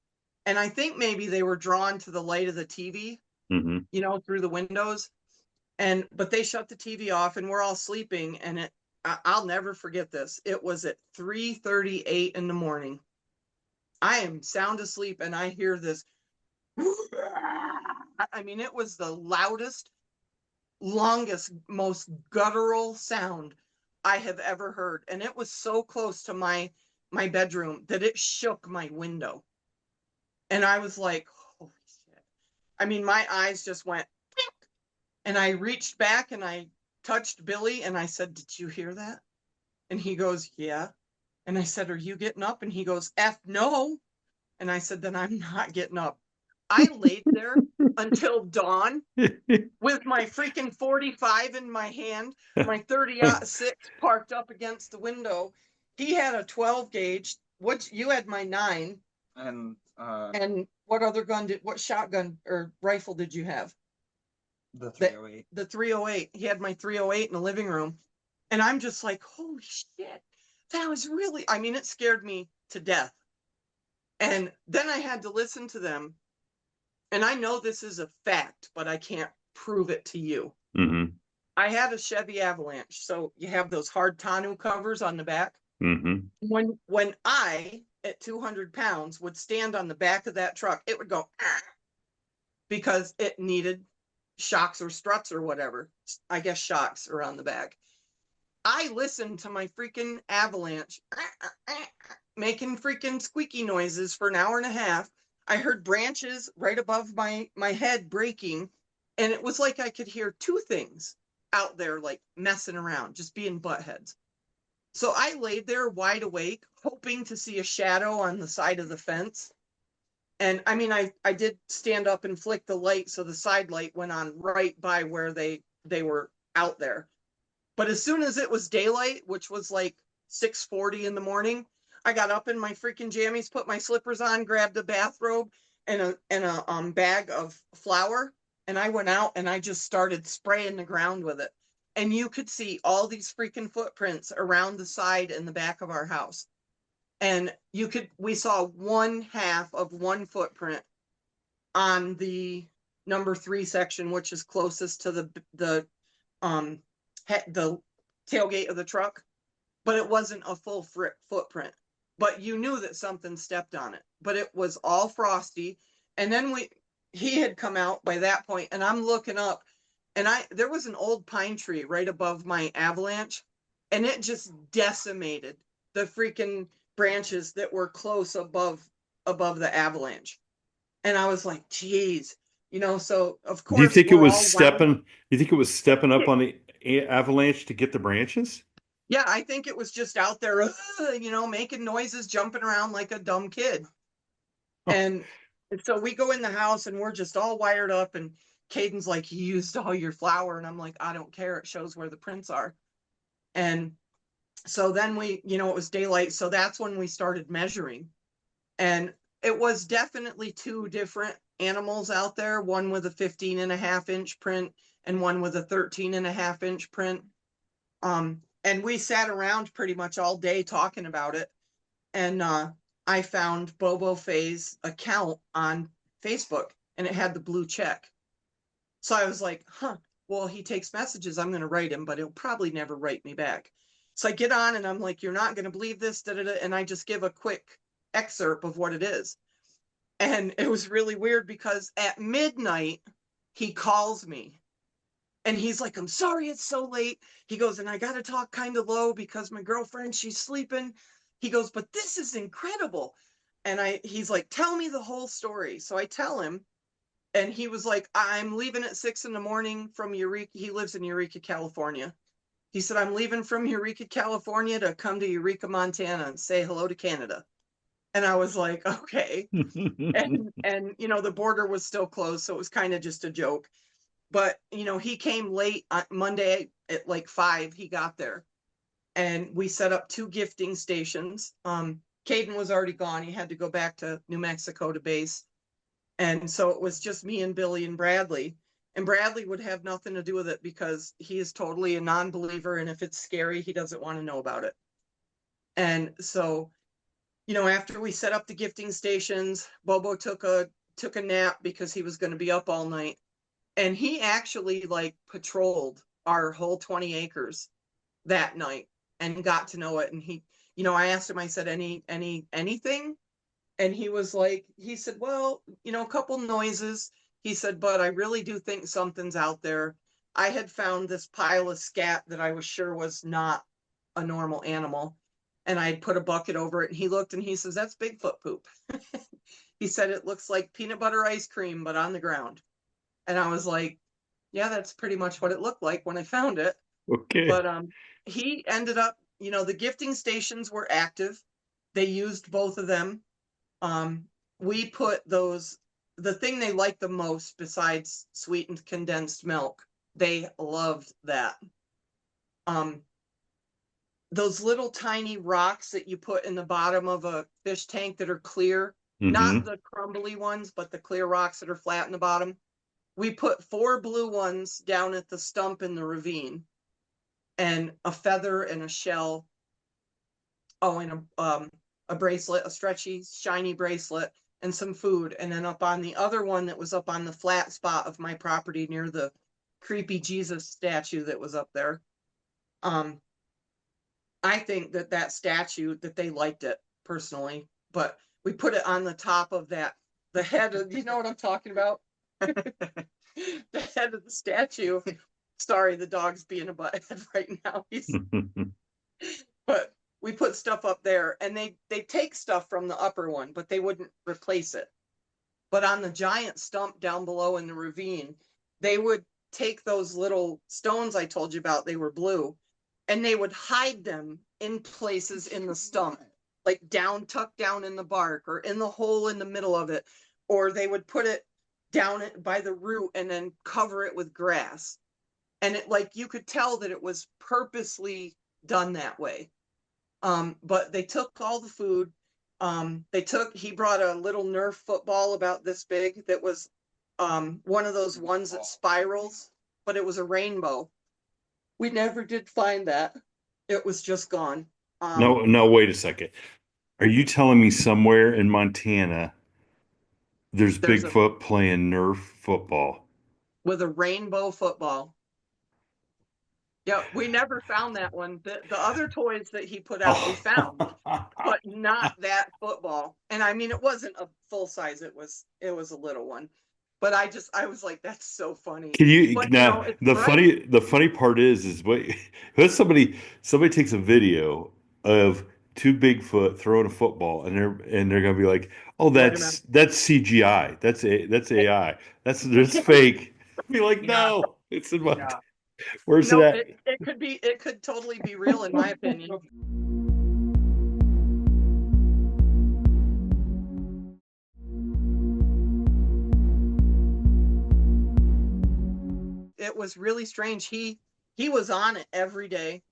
And I think maybe they were drawn to the light of the TV, Mhm. through the windows. But they shut the TV off, and we're all sleeping. And I'll never forget this. It was at 3:38 in the morning. I am sound asleep, and I hear this. It was the loudest, longest, most guttural sound I have ever heard. And it was so close to my bedroom that it shook my window. And I was like, holy shit. My eyes just went, and I reached back and I touched Billy and I said, did you hear that? And he goes, yeah. And I said, are you getting up? And he goes, F no. And I said, then I'm not getting up. I laid there until dawn with my freaking 45 in my hand, my 30-06 parked up against the window. He had a 12 gauge. You had my 9. And what shotgun or rifle did you have? the 308. The 308. He had my 308 in the living room. And I'm just like, holy shit. That was really, it scared me to death. And then I had to listen to them. And I know this is a fact, but I can't prove it to you. Mhm. I had a Chevy Avalanche. So you have those hard tonneau covers on the back. Mhm. When I, at 200 pounds, would stand on the back of that truck, it would go, because it needed shocks or struts or whatever. I guess shocks are on the back. I listened to my freaking Avalanche making freaking squeaky noises for an hour and a half. I heard branches right above my head breaking, and it was like I could hear 2 things out there like messing around, just being buttheads. So I laid there wide awake, hoping to see a shadow on the side of the fence. And I did stand up and flick the light, so the side light went on right by where they were out there. But as soon as it was daylight, which was like 6:40 in the morning, I got up in my freaking jammies, put my slippers on, grabbed a bathrobe and a bag of flour, and I went out and I just started spraying the ground with it. And you could see all these freaking footprints around the side and the back of our house. and we saw one half of one footprint on the number 3 section, which is closest to um the tailgate of the truck, but it wasn't a full footprint. But you knew that something stepped on it, but it was all frosty. And then he had come out by that point, and I'm looking up, and there was an old pine tree right above my avalanche, and it just decimated the freaking branches that were close above the avalanche. And I was like, geez, so of Do you course think it we're was all wound. stepping? You think it was stepping up on the avalanche to get the branches? Yeah, I think it was just out there, making noises, jumping around like a dumb kid. Oh. And so we go in the house and we're just all wired up. And Caden's like, you used all your flour. And I'm like, I don't care. It shows where the prints are. And so then it was daylight. So that's when we started measuring. And it was definitely 2 different animals out there, one with a 15.5-inch print and one with a 13.5-inch print. And we sat around pretty much all day talking about it. And I found Bobo Faye's account on Facebook, and it had the blue check. So I was like, well, he takes messages. I'm going to write him, but he'll probably never write me back. So I get on and I'm like, you're not going to believe this, and I just give a quick excerpt of what it is. And it was really weird because at midnight, he calls me. And he's like, I'm sorry it's so late. He goes, and I got to talk kind of low because my girlfriend, she's sleeping. He goes, but this is incredible. And he's like, tell me the whole story. So I tell him, and he was like, I'm leaving at 6 a.m. from Eureka. He lives in Eureka, California. He said, I'm leaving from Eureka, California to come to Eureka, Montana and say hello to Canada. And I was like, okay. And the border was still closed. So it was kind of just a joke. But, he came late on Monday at like 5, he got there. And we set up 2 gifting stations. Kaden was already gone. He had to go back to New Mexico to base. And so it was just me and Billy and Bradley. And Bradley would have nothing to do with it because he is totally a non-believer. And if it's scary, he doesn't want to know about it. And so, after we set up the gifting stations, Bobo took a nap because he was going to be up all night. And he actually patrolled our whole 20 acres that night and got to know it. And he, I asked him, I said, anything? And he said, well, a couple noises. He said, but I really do think something's out there. I had found this pile of scat that I was sure was not a normal animal. And I put a bucket over it, and he looked and he says, that's Bigfoot poop. He said, it looks like peanut butter ice cream, but on the ground. And I was like, yeah, that's pretty much what it looked like when I found it. Okay. But he ended up, the gifting stations were active. They used both of them. We put the thing they liked the most besides sweetened condensed milk, they loved that. Those little tiny rocks that you put in the bottom of a fish tank that are clear, not the crumbly ones, but the clear rocks that are flat in the bottom. We put 4 blue ones down at the stump in the ravine, and a feather and a shell. Oh, and a bracelet, a stretchy, shiny bracelet, and some food. And then up on the other one that was up on the flat spot of my property near the creepy Jesus statue that was up there. I think that statue, that they liked it personally, but we put it on the top of the head of, you know what I'm talking about? The head of the statue. Sorry, the dog's being a butthead right now. But we put stuff up there, and they take stuff from the upper one, but they wouldn't replace it. But on the giant stump down below in the ravine, they would take those little stones I told you about, they were blue, and they would hide them in places in the stump, like tucked down in the bark or in the hole in the middle of it, or they would put it down by the root and then cover it with grass. And it, you could tell that it was purposely done that way. But they took all the food. He brought a little Nerf football about this big that was one of those ones that spirals, but it was a rainbow. We never did find that. It was just gone. No, wait a second. Are you telling me somewhere in Montana there's There's a Bigfoot playing Nerf football? with a rainbow football. Yeah, we never found that one. The other toys that he put out, we found, but not that football. And I mean, it wasn't a full size. It was a little one. But I was like, that's so funny. Can you But now it's bright. the funny part is what somebody takes a video of two Bigfoot throwing a football and they're gonna be like, oh, Look at him. that's CGI. That's AI. That's fake. I'd be like, Yeah, no, it's in my yeah. where's it No, at? it could totally be real in my opinion. It was really strange. He was on it every day.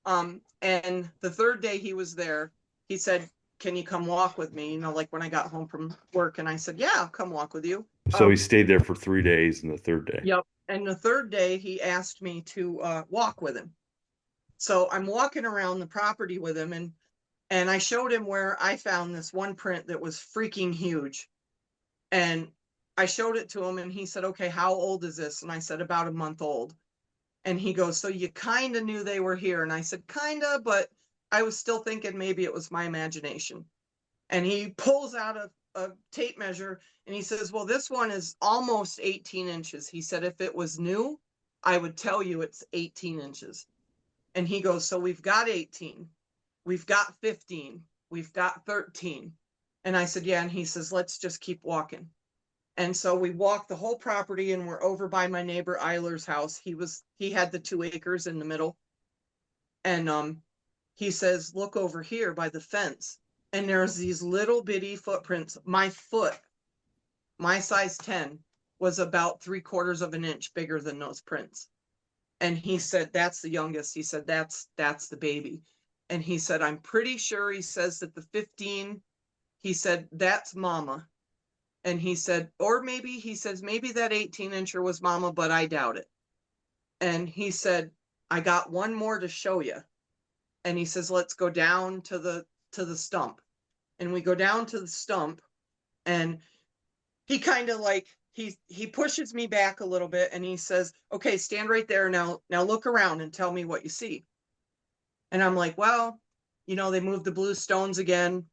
And the third day he was there, he said, "Can you come walk with me?" Like when I got home from work, and I said, "Yeah, I'll come walk with you." So he stayed there for 3 days, and the third day. Yep. And the third day he asked me to walk with him. So I'm walking around the property with him, and I showed him where I found this one print that was freaking huge. And I showed it to him, and he said, "Okay, how old is this?" And I said, "About a month old." And he goes, "So you kind of knew they were here?" And I said, "Kind of, but I was still thinking maybe it was my imagination." And he pulls out a tape measure and he says, "Well, this one is almost 18 inches." He said, "If it was new, I would tell you it's 18 inches." And he goes, "So we've got 18, we've got 15, we've got 13." And I said, "Yeah." And he says, "Let's just keep walking." And so we walked the whole property and we're over by my neighbor Eiler's house. He had the 2 acres in the middle. And he says, "Look over here by the fence." And there's these little bitty footprints. My foot, my size 10, was about 3/4 of an inch bigger than those prints. And he said, "That's the youngest." He said, that's the baby." And he said, "I'm pretty sure," he says, "that the 15," he said, "that's mama." And he said, or maybe, he says, "maybe that 18 incher was mama, but I doubt it." And he said, "I got one more to show you." And he says, "Let's go down to the stump." And we go down to the stump, and he kind of like he pushes me back a little bit, and he says, "Okay, stand right there now look around and tell me what you see." And I'm like, "Well, they moved the blue stones again.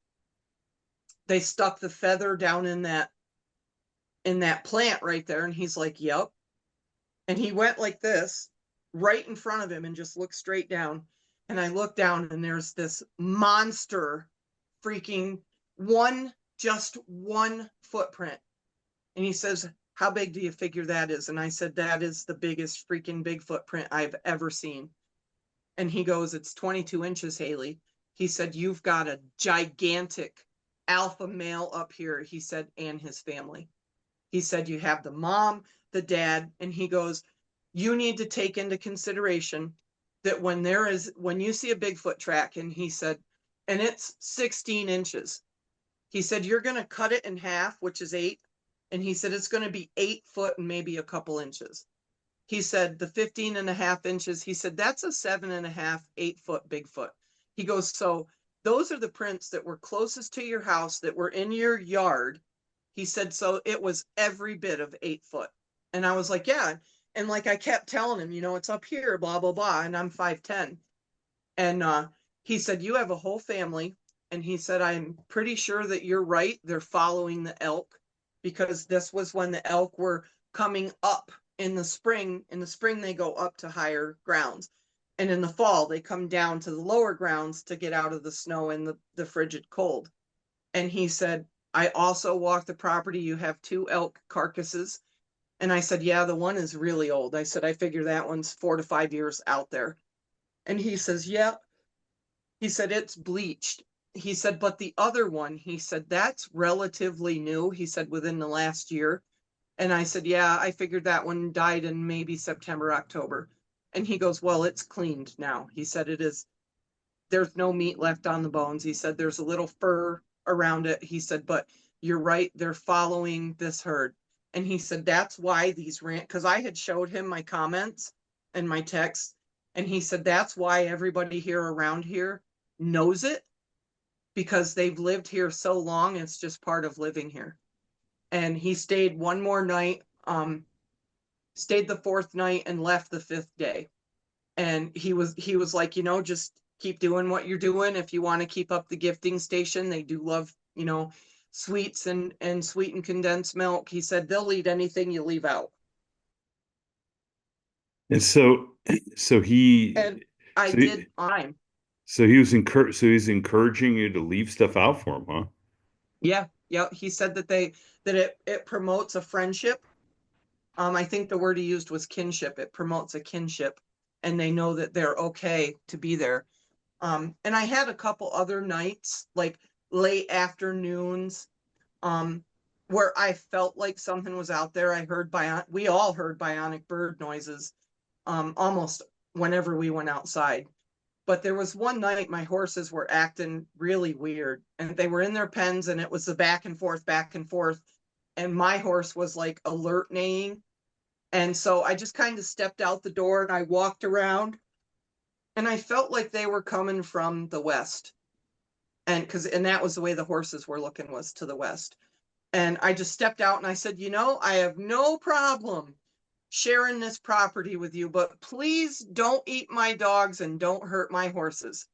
They stuck the feather down in that plant right there." And he's like, "Yep." And he went like this right in front of him and just looked straight down. And I look down, and there's this monster freaking just one footprint. And he says, "How big do you figure that is?" And I said, "That is the biggest freaking big footprint I've ever seen." And he goes, "It's 22 inches, Hayley." He said, "You've got a gigantic alpha male up here." He said, "and his family." He said, "You have the mom, the dad." And he goes, "You need to take into consideration that when you see a Bigfoot track," and he said, "and it's 16 inches." He said, "You're going to cut it in half, which is 8." And he said, "It's going to be 8 foot and maybe a couple inches." He said, "The 15.5 inches," he said, "that's a 7.5, 8 foot Bigfoot." He goes, "So those are the prints that were closest to your house that were in your yard." He said, "So it was every bit of 8 foot." And I was like, "Yeah." And like I kept telling him, "It's up here, blah, blah, blah." And I'm 5'10". And he said, "You have a whole family." And he said, "I'm pretty sure that you're right. They're following the elk, because this was when the elk were coming up in the spring. In the spring, they go up to higher grounds. And in the fall, they come down to the lower grounds to get out of the snow and the frigid cold." And he said, "I also walked the property. You have 2 elk carcasses." And I said, "Yeah, the one is really old." I said, "I figure that one's 4 to 5 years out there." And he says, "Yeah." He said, "It's bleached." He said, "But the other one," he said, "that's relatively new." He said, "Within the last year." And I said, "Yeah, I figured that one died in maybe September, October." And he goes, "Well, it's cleaned now." He said, "There's no meat left on the bones." He said, "There's a little fur around it." He said, "But you're right. They're following this herd." And he said, "That's why these because I had showed him my comments and my texts. And he said, "That's why everybody here around here knows it, because they've lived here so long, it's just part of living here. And he stayed one more night, stayed the fourth night and left the fifth day. And he was like, just keep doing what you're doing. If you want to keep up the gifting station, they do love, sweets and sweetened condensed milk. He said they'll eat anything you leave out. And so he, And I so did mine. so he's encouraging you to leave stuff out for him, huh? Yeah, yeah. He said that it promotes a friendship. I think the word he used was kinship. It promotes a kinship, and they know that they're okay to be there. And I had a couple other nights, like late afternoons, um, where I felt like something was out there. We all heard bionic bird noises, almost whenever we went outside. But there was one night my horses were acting really weird, and they were in their pens, and it was the back and forth. And my horse was like alert neighing. And so I just kind of stepped out the door and I walked around, and I felt like they were coming from the west. And that was the way the horses were looking, was to the west. And I just stepped out and I said, I have no problem sharing this property with you, but please don't eat my dogs and don't hurt my horses.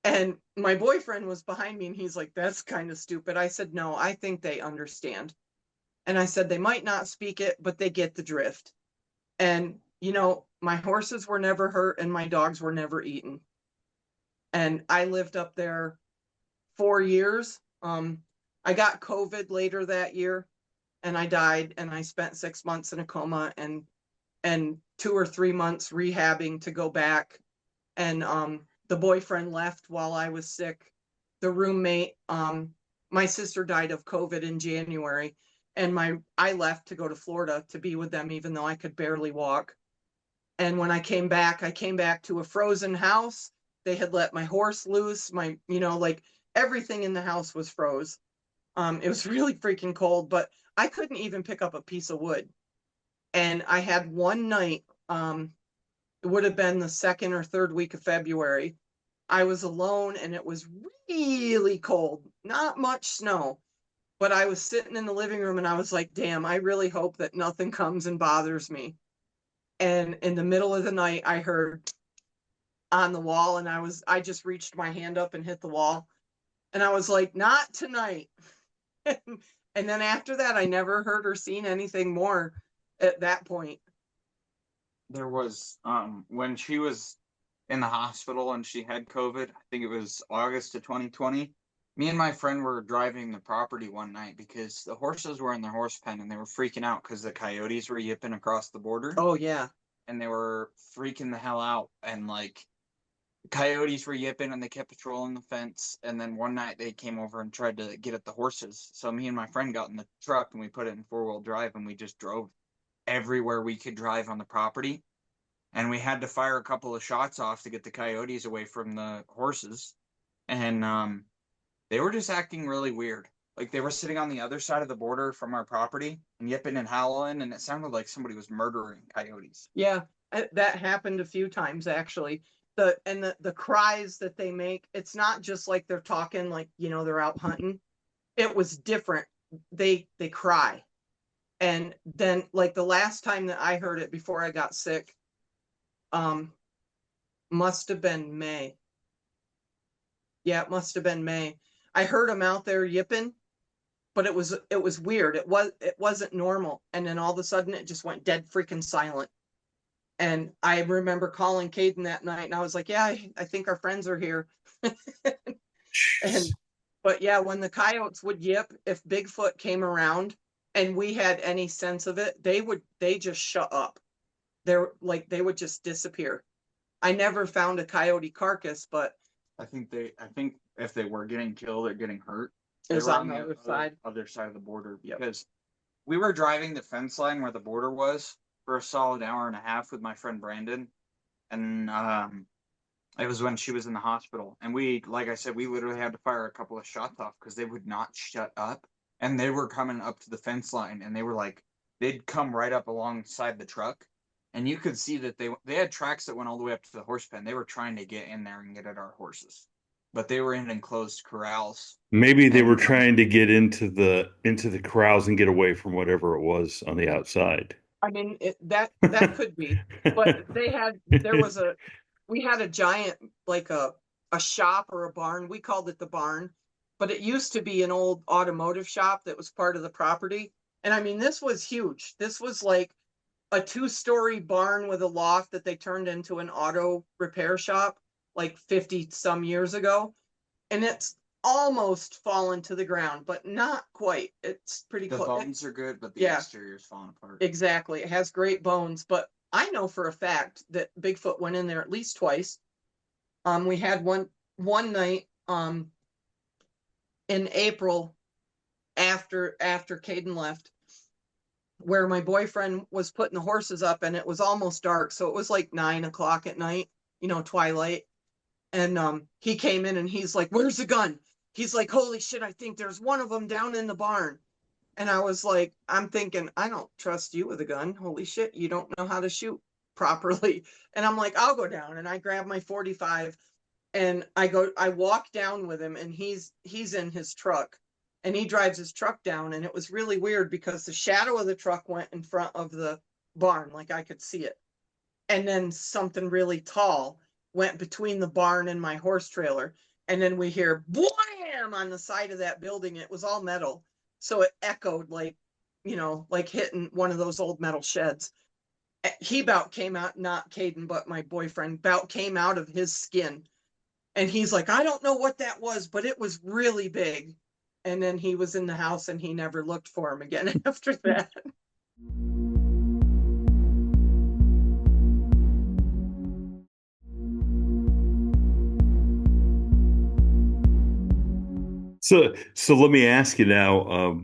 And my boyfriend was behind me and he's like, that's kind of stupid. I said, no, I think they understand. And I said, they might not speak it, but they get the drift. And, my horses were never hurt and my dogs were never eaten. And I lived up there 4 years. I got COVID later that year and I died, and I spent 6 months in a coma and 2 or 3 months rehabbing to go back. And the boyfriend left while I was sick. The roommate, my sister died of COVID in January, and I left to go to Florida to be with them, even though I could barely walk. And when I came back to a frozen house. They had let my horse loose. Like everything in the house was froze. It was really freaking cold, but I couldn't even pick up a piece of wood. And I had one night, it would have been the second or third week of February. I was alone and it was really cold, not much snow, but I was sitting in the living room and I was like, damn, I really hope that nothing comes and bothers me. And in the middle of the night, I heard on the wall, and I just reached my hand up and hit the wall. And I was like, not tonight. And then after that, I never heard or seen anything more at that point. There was when she was in the hospital and she had COVID, I think it was August of 2020. Me and my friend were driving the property one night because the horses were in their horse pen and they were freaking out because the coyotes were yipping across the border. Oh, yeah. And they were freaking the hell out. And like coyotes were yipping and they kept patrolling the fence. And then one night they came over and tried to get at the horses. So me and my friend got in the truck and we put it in 4-wheel drive and we just drove everywhere we could drive on the property. And we had to fire a couple of shots off to get the coyotes away from the horses. And they were just acting really weird. Like they were sitting on the other side of the border from our property and yipping and howling, and it sounded like somebody was murdering coyotes. Yeah, that happened a few times actually. The cries that they make, it's not just like they're talking like, they're out hunting. It was different. They cry. And then like the last time that I heard it before I got sick, must have been May. Yeah, it must have been May. I heard them out there yipping, but it was weird. It wasn't normal. And then all of a sudden it just went dead freaking silent. And I remember calling Kaden that night and I was like, yeah, I think our friends are here. But yeah, when the coyotes would yip, if Bigfoot came around and we had any sense of it, they just shut up. They would just disappear. I never found a coyote carcass, but I think if they were getting killed or getting hurt, it was they were on the other side of the border. Yep. Because we were driving the fence line where the border was for a solid hour and a half with my friend Brandon, and it was when she was in the hospital. And we, like I said, we literally had to fire a couple of shots off because they would not shut up. And they were coming up to the fence line, and they were like, they'd come right up alongside the truck, and you could see that they had tracks that went all the way up to the horse pen. They were trying to get in there and get at our horses. but they were in enclosed corrals. Maybe they were And trying to get into the corrals and get away from whatever it was on the outside. I mean, that could be, but we had a giant, like a shop or a barn. We called it the barn, but it used to be an old automotive shop that was part of the property. And I mean, this was huge. This was like a 2-story barn with a loft that they turned into an auto repair shop like 50 some years ago. And it's almost fallen to the ground, but not quite. It's pretty the close. bones are good, but the Yeah. exterior's falling apart. Exactly. It has great bones, but I know for a fact that Bigfoot went in there at least twice. We had one night in April after Kaden left, where my boyfriend was putting the horses up, and it was almost dark, so it was like 9 o'clock at night, twilight. And he came in and he's like, "Where's the gun?" He's like, "Holy shit, I think there's one of them down in the barn." And I was like, I'm thinking, I don't trust you with a gun. Holy shit, you don't know how to shoot properly. And I'm like, I'll go down. And I grab my 45 and I walk down with him, and he's in his truck, and he drives his truck down. And it was really weird because the shadow of the truck went in front of the barn, like I could see it. And then something really tall went between the barn and my horse trailer. And then we hear blam on the side of that building. It was all metal. So it echoed like hitting one of those old metal sheds. He about came out, not Kaden, but my boyfriend, about came out of his skin. And he's like, I don't know what that was, but it was really big. And then he was in the house and he never looked for him again after that. So let me ask you now.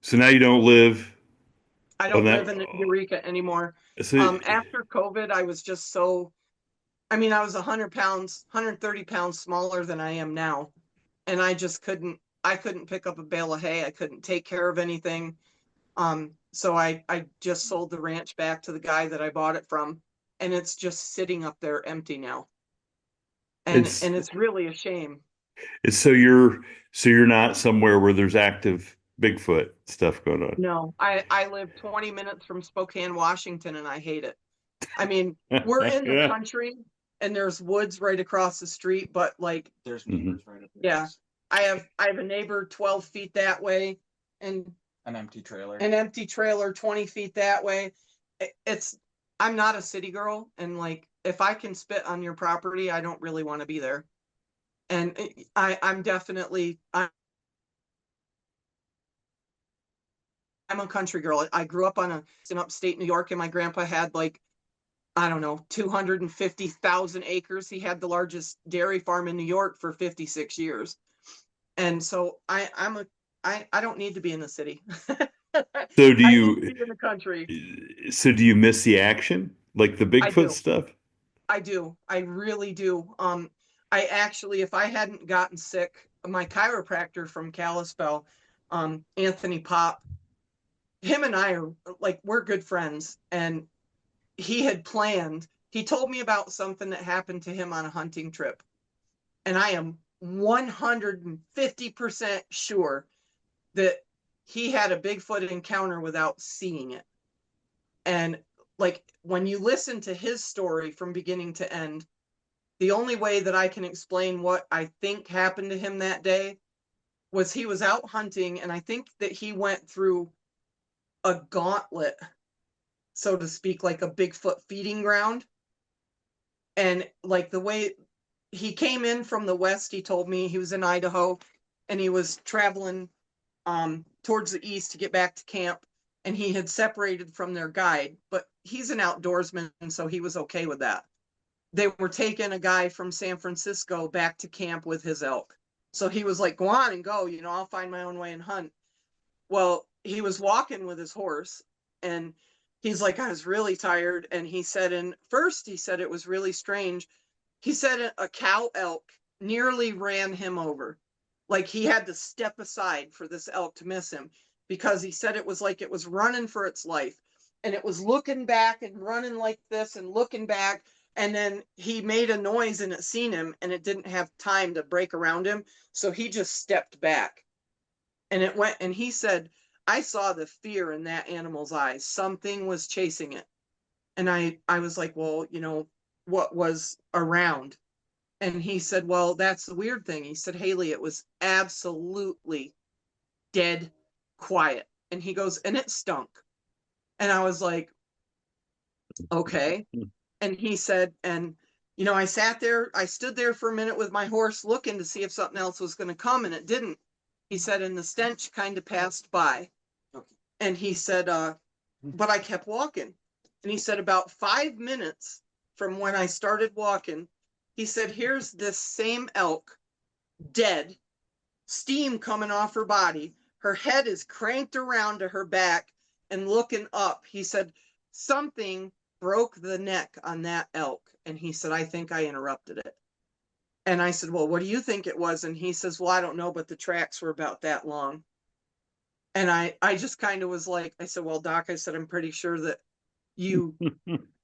So now you don't live I on don't that. live in Eureka anymore. So, After COVID, I was just I was 100 pounds, 130 pounds smaller than I am now. And I couldn't pick up a bale of hay. I couldn't take care of anything. So I just sold the ranch back to the guy that I bought it from, and it's just sitting up there empty now. And it's it's really a shame. so you're not somewhere where there's active Bigfoot stuff going on. No, I live 20 minutes from Spokane, Washington, and I hate it. I mean, we're in the Yeah. country and there's woods right across the street, but like, There's Mhm. neighbors right up there. yeah, I have a neighbor 12 feet that way and An empty trailer. an empty trailer 20 feet that way. I'm not a city girl, and like, if I can spit on your property, I don't really want to be there. And I'm a country girl. I grew up in upstate New York, and my grandpa had like, I don't know, 250,000 acres. He had the largest dairy farm in New York for 56 years. And so I don't need to be in the city. So do I need to you be in the country. so do you miss the action? Like the I Bigfoot do. stuff? I do. I really do. I actually, if I hadn't gotten sick, my chiropractor from Kalispell, Anthony Pop, him and I are like, we're good friends. And he told me about something that happened to him on a hunting trip. And I am 150% sure that he had a Bigfoot encounter without seeing it. And like, when you listen to his story from beginning to end, the only way that I can explain what I think happened to him that day was he was out hunting, and I think that he went through a gauntlet, so to speak, like a Bigfoot feeding ground. And like, the way he came in from the west, he told me he was in Idaho and he was traveling towards the east to get back to camp, and he had separated from their guide, but he's an outdoorsman, so he was okay with that. They were taking a guy from San Francisco back to camp with his elk. So he was like, go on and go, I'll find my own way and hunt. Well, he was walking with his horse, and he's like, I was really tired. And he said, it was really strange. He said a cow elk nearly ran him over. Like, he had to step aside for this elk to miss him, because he said it was like it was running for its life. And it was looking back and running like this and looking back. And then he made a noise and it seen him and it didn't have time to break around him. So he just stepped back and it went, and he said, I saw the fear in that animal's eyes. Something was chasing it. And I was like, well, what was around? And he said, well, that's the weird thing. He said, Hayley, it was absolutely dead quiet. And he goes, and it stunk. And I was like, okay. And he said, and I stood there for a minute with my horse looking to see if something else was going to come, and it didn't. He said, and the stench kind of passed by. Okay. And he said, but I kept walking. And he said, about 5 minutes from when I started walking, he said, here's this same elk, dead, steam coming off her body. Her head is cranked around to her back and looking up. He said, something broke the neck on that elk. And he said, I think I interrupted it. And I said, well, what do you think it was? And he says, well, I don't know, but the tracks were about that long. And I just kind of was like, I said, well, Doc, I said, I'm pretty sure that you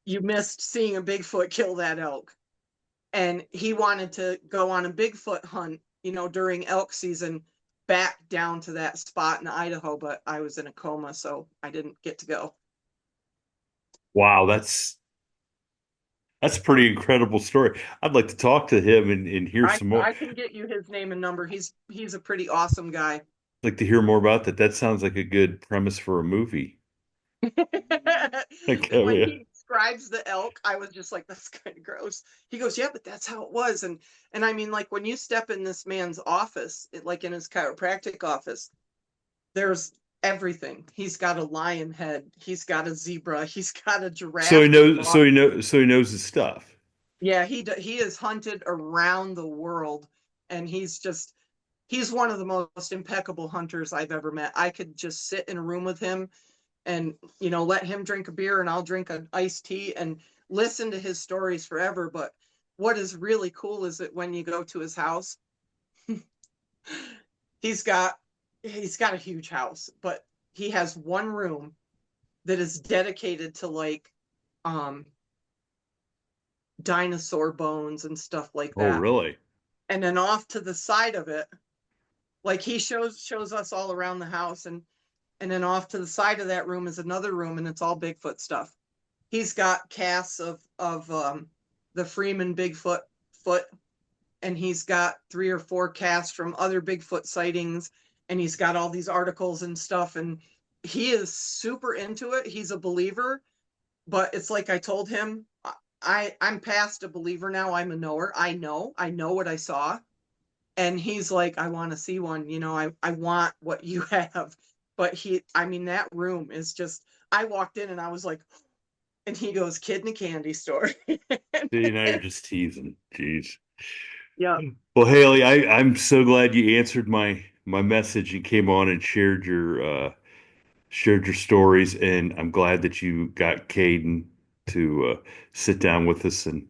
missed seeing a Bigfoot kill that elk. And he wanted to go on a Bigfoot hunt, during elk season back down to that spot in Idaho, but I was in a coma, so I didn't get to go. Wow, that's a pretty incredible story. I'd like to talk to him and hear some more. I can get you his name and number. He's a pretty awesome guy. I'd like to hear more about that. That sounds like a good premise for a movie. Okay, When yeah. he describes the elk, I was just like, that's kind of gross. He goes, yeah, but that's how it was. And I mean, like when you step in this man's office, like in his chiropractic office, there's everything. He's got a lion head. He's got a zebra. He's got a giraffe. So he knows. So he knows his stuff. Yeah, he is hunted around the world, and he's one of the most impeccable hunters I've ever met. I could just sit in a room with him and let him drink a beer and I'll drink an iced tea and listen to his stories forever. But what is really cool is that when you go to his house, he's got a huge house, but he has one room that is dedicated to like dinosaur bones and stuff like that. Oh, really? And then off to the side of it, like he shows us all around the house, and then off to the side of that room is another room, and it's all Bigfoot stuff. He's got casts of the Freeman Bigfoot foot, and he's got 3 or 4 casts from other Bigfoot sightings, and he's got all these articles and stuff, and he is super into it. He's a believer, but it's like I told him, I'm past a believer now. I'm a knower. I know what I saw. And he's like, I want to see one, I want what you have. But that room is just, I walked in and I was like, and he goes, kid in a candy store. See, now you're just teasing. Jeez. Yeah. Well, Hayley, I'm so glad you answered my message and came on and shared your stories, and I'm glad that you got Kaden to sit down with us and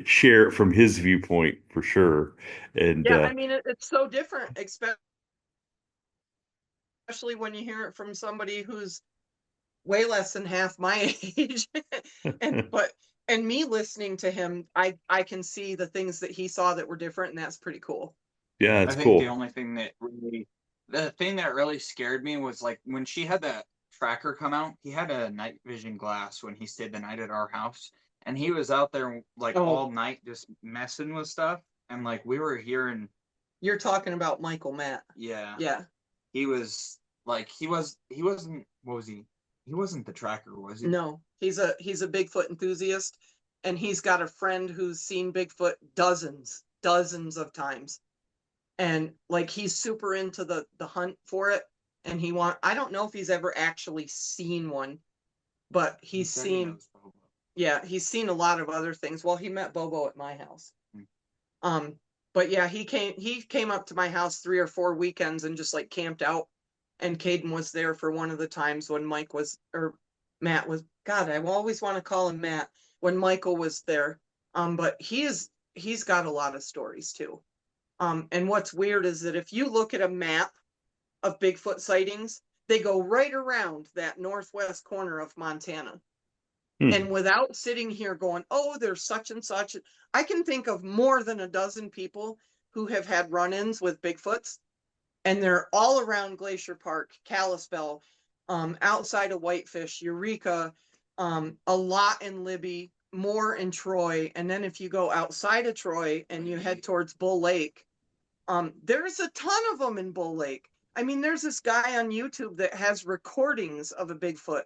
share it from his viewpoint for sure. And Yeah, it's so different, especially when you hear it from somebody who's way less than half my age. and me listening to him, I can see the things that he saw that were different, and that's pretty cool. Yeah, it's I think cool. the only thing that really scared me was like when she had that tracker come out. He had a night vision glass when he stayed the night at our house, and he was out there like all night just messing with stuff, and like we were hearing. You're talking about Michael Matt. Yeah. Yeah. He was like he wasn't what was he? He wasn't the tracker, was he? No, he's a Bigfoot enthusiast, and he's got a friend who's seen Bigfoot dozens of times. And like he's super into the hunt for it, and I don't know if he's ever actually seen one, but he's seen a lot of other things. Well, he met Bobo at my house. But yeah, he came up to my house 3 or 4 weekends and just like camped out, and Kaden was there for one of the times when Matt was, God, I always want to call him Matt, when Michael was there. But he's got a lot of stories too. And what's weird is that if you look at a map of Bigfoot sightings, they go right around that northwest corner of Montana. And without sitting here going, oh, there's such and such, I can think of more than a dozen people who have had run-ins with Bigfoots, and they're all around Glacier Park, Kalispell, outside of Whitefish, Eureka, a lot in Libby, more in Troy. And then if you go outside of Troy and you head towards Bull Lake, there's a ton of them in Bull Lake. I mean, there's this guy on YouTube that has recordings of a Bigfoot.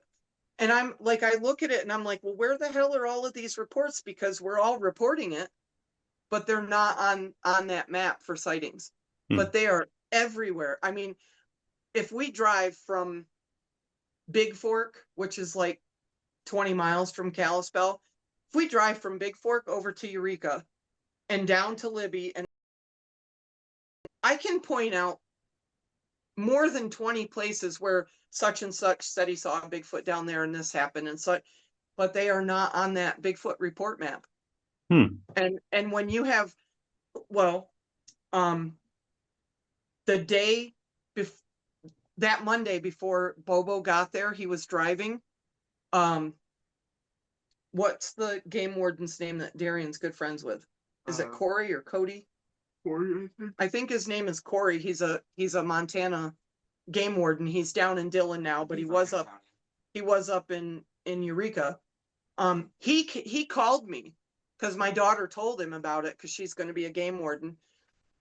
And I'm like, I look at it and I'm like, well, where the hell are all of these reports? Because we're all reporting it, but they're not on that map for sightings. But they are everywhere. I mean, if we drive from Big Fork, which is like 20 miles from Kalispell, if we drive from Big Fork over to Eureka and down to Libby, and I can point out more than 20 places where such and such said he saw a Bigfoot down there and this happened and such, but they are not on that Bigfoot report map. And when you have, well, the day that Monday before Bobo got there, he was driving. What's the game warden's name that Darian's good friends with? Is it Corey or Cody? Corey, I think. I think his name is Corey. He's a Montana game warden. He's down in Dillon now, but he was up in Eureka. He called me because my daughter told him about it because she's going to be a game warden,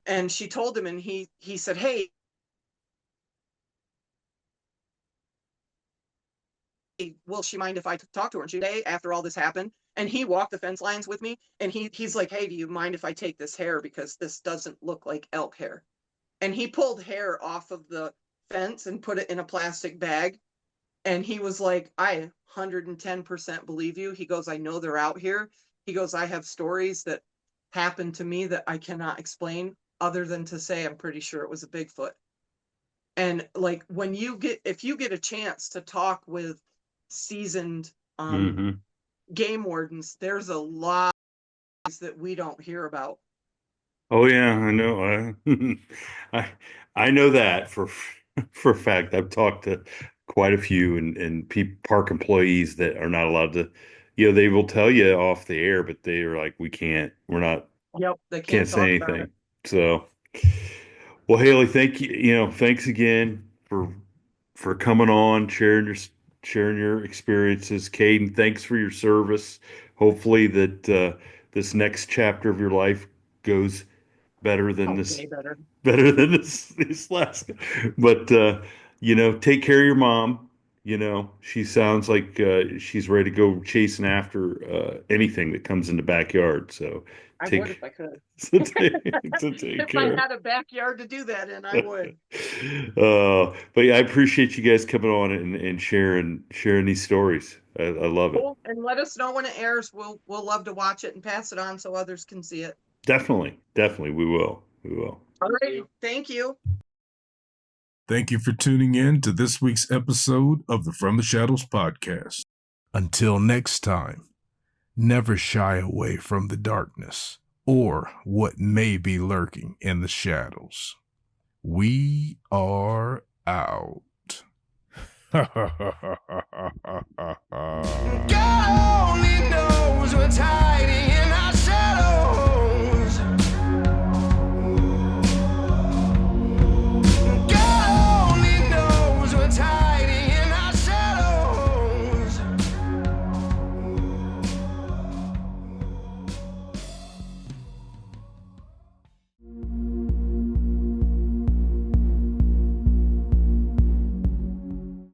and she told him, and he said, hey, will she mind if I talk to her? And she day after all this happened, and he walked the fence lines with me, and he's like, hey, do you mind if I take this hair, because this doesn't look like elk hair? And he pulled hair off of the fence and put it in a plastic bag, and he was like, I 110% believe you. He goes, I know they're out here. He goes, I have stories that happened to me that I cannot explain other than to say I'm pretty sure it was a Bigfoot. And like, if you get a chance to talk with seasoned game wardens, there's a lot that we don't hear about. Oh yeah, I know. I know that for a fact. I've talked to quite a few and park employees that are not allowed to. They will tell you off the air, but they are like, we're not. Yep, they Can't can't talk say about anything. it. So, well, Haley, thank you. Thanks again for coming on, sharing your experiences. Kaden, thanks for your service. Hopefully that this next chapter of your life goes better than Way better. this last. But take care of your mom. She sounds like she's ready to go chasing after anything that comes in the backyard. So I take would if I could. so take If care. I had a backyard to do that in, I would. But yeah, I appreciate you guys coming on and sharing these stories. I love it. Cool. And let us know when it airs. We'll love to watch it and pass it on so others can see it. Definitely, we will. All right. Thank you. Thank you for tuning in to this week's episode of the From the Shadows podcast. Until next time, never shy away from the darkness or what may be lurking in the shadows. We are out.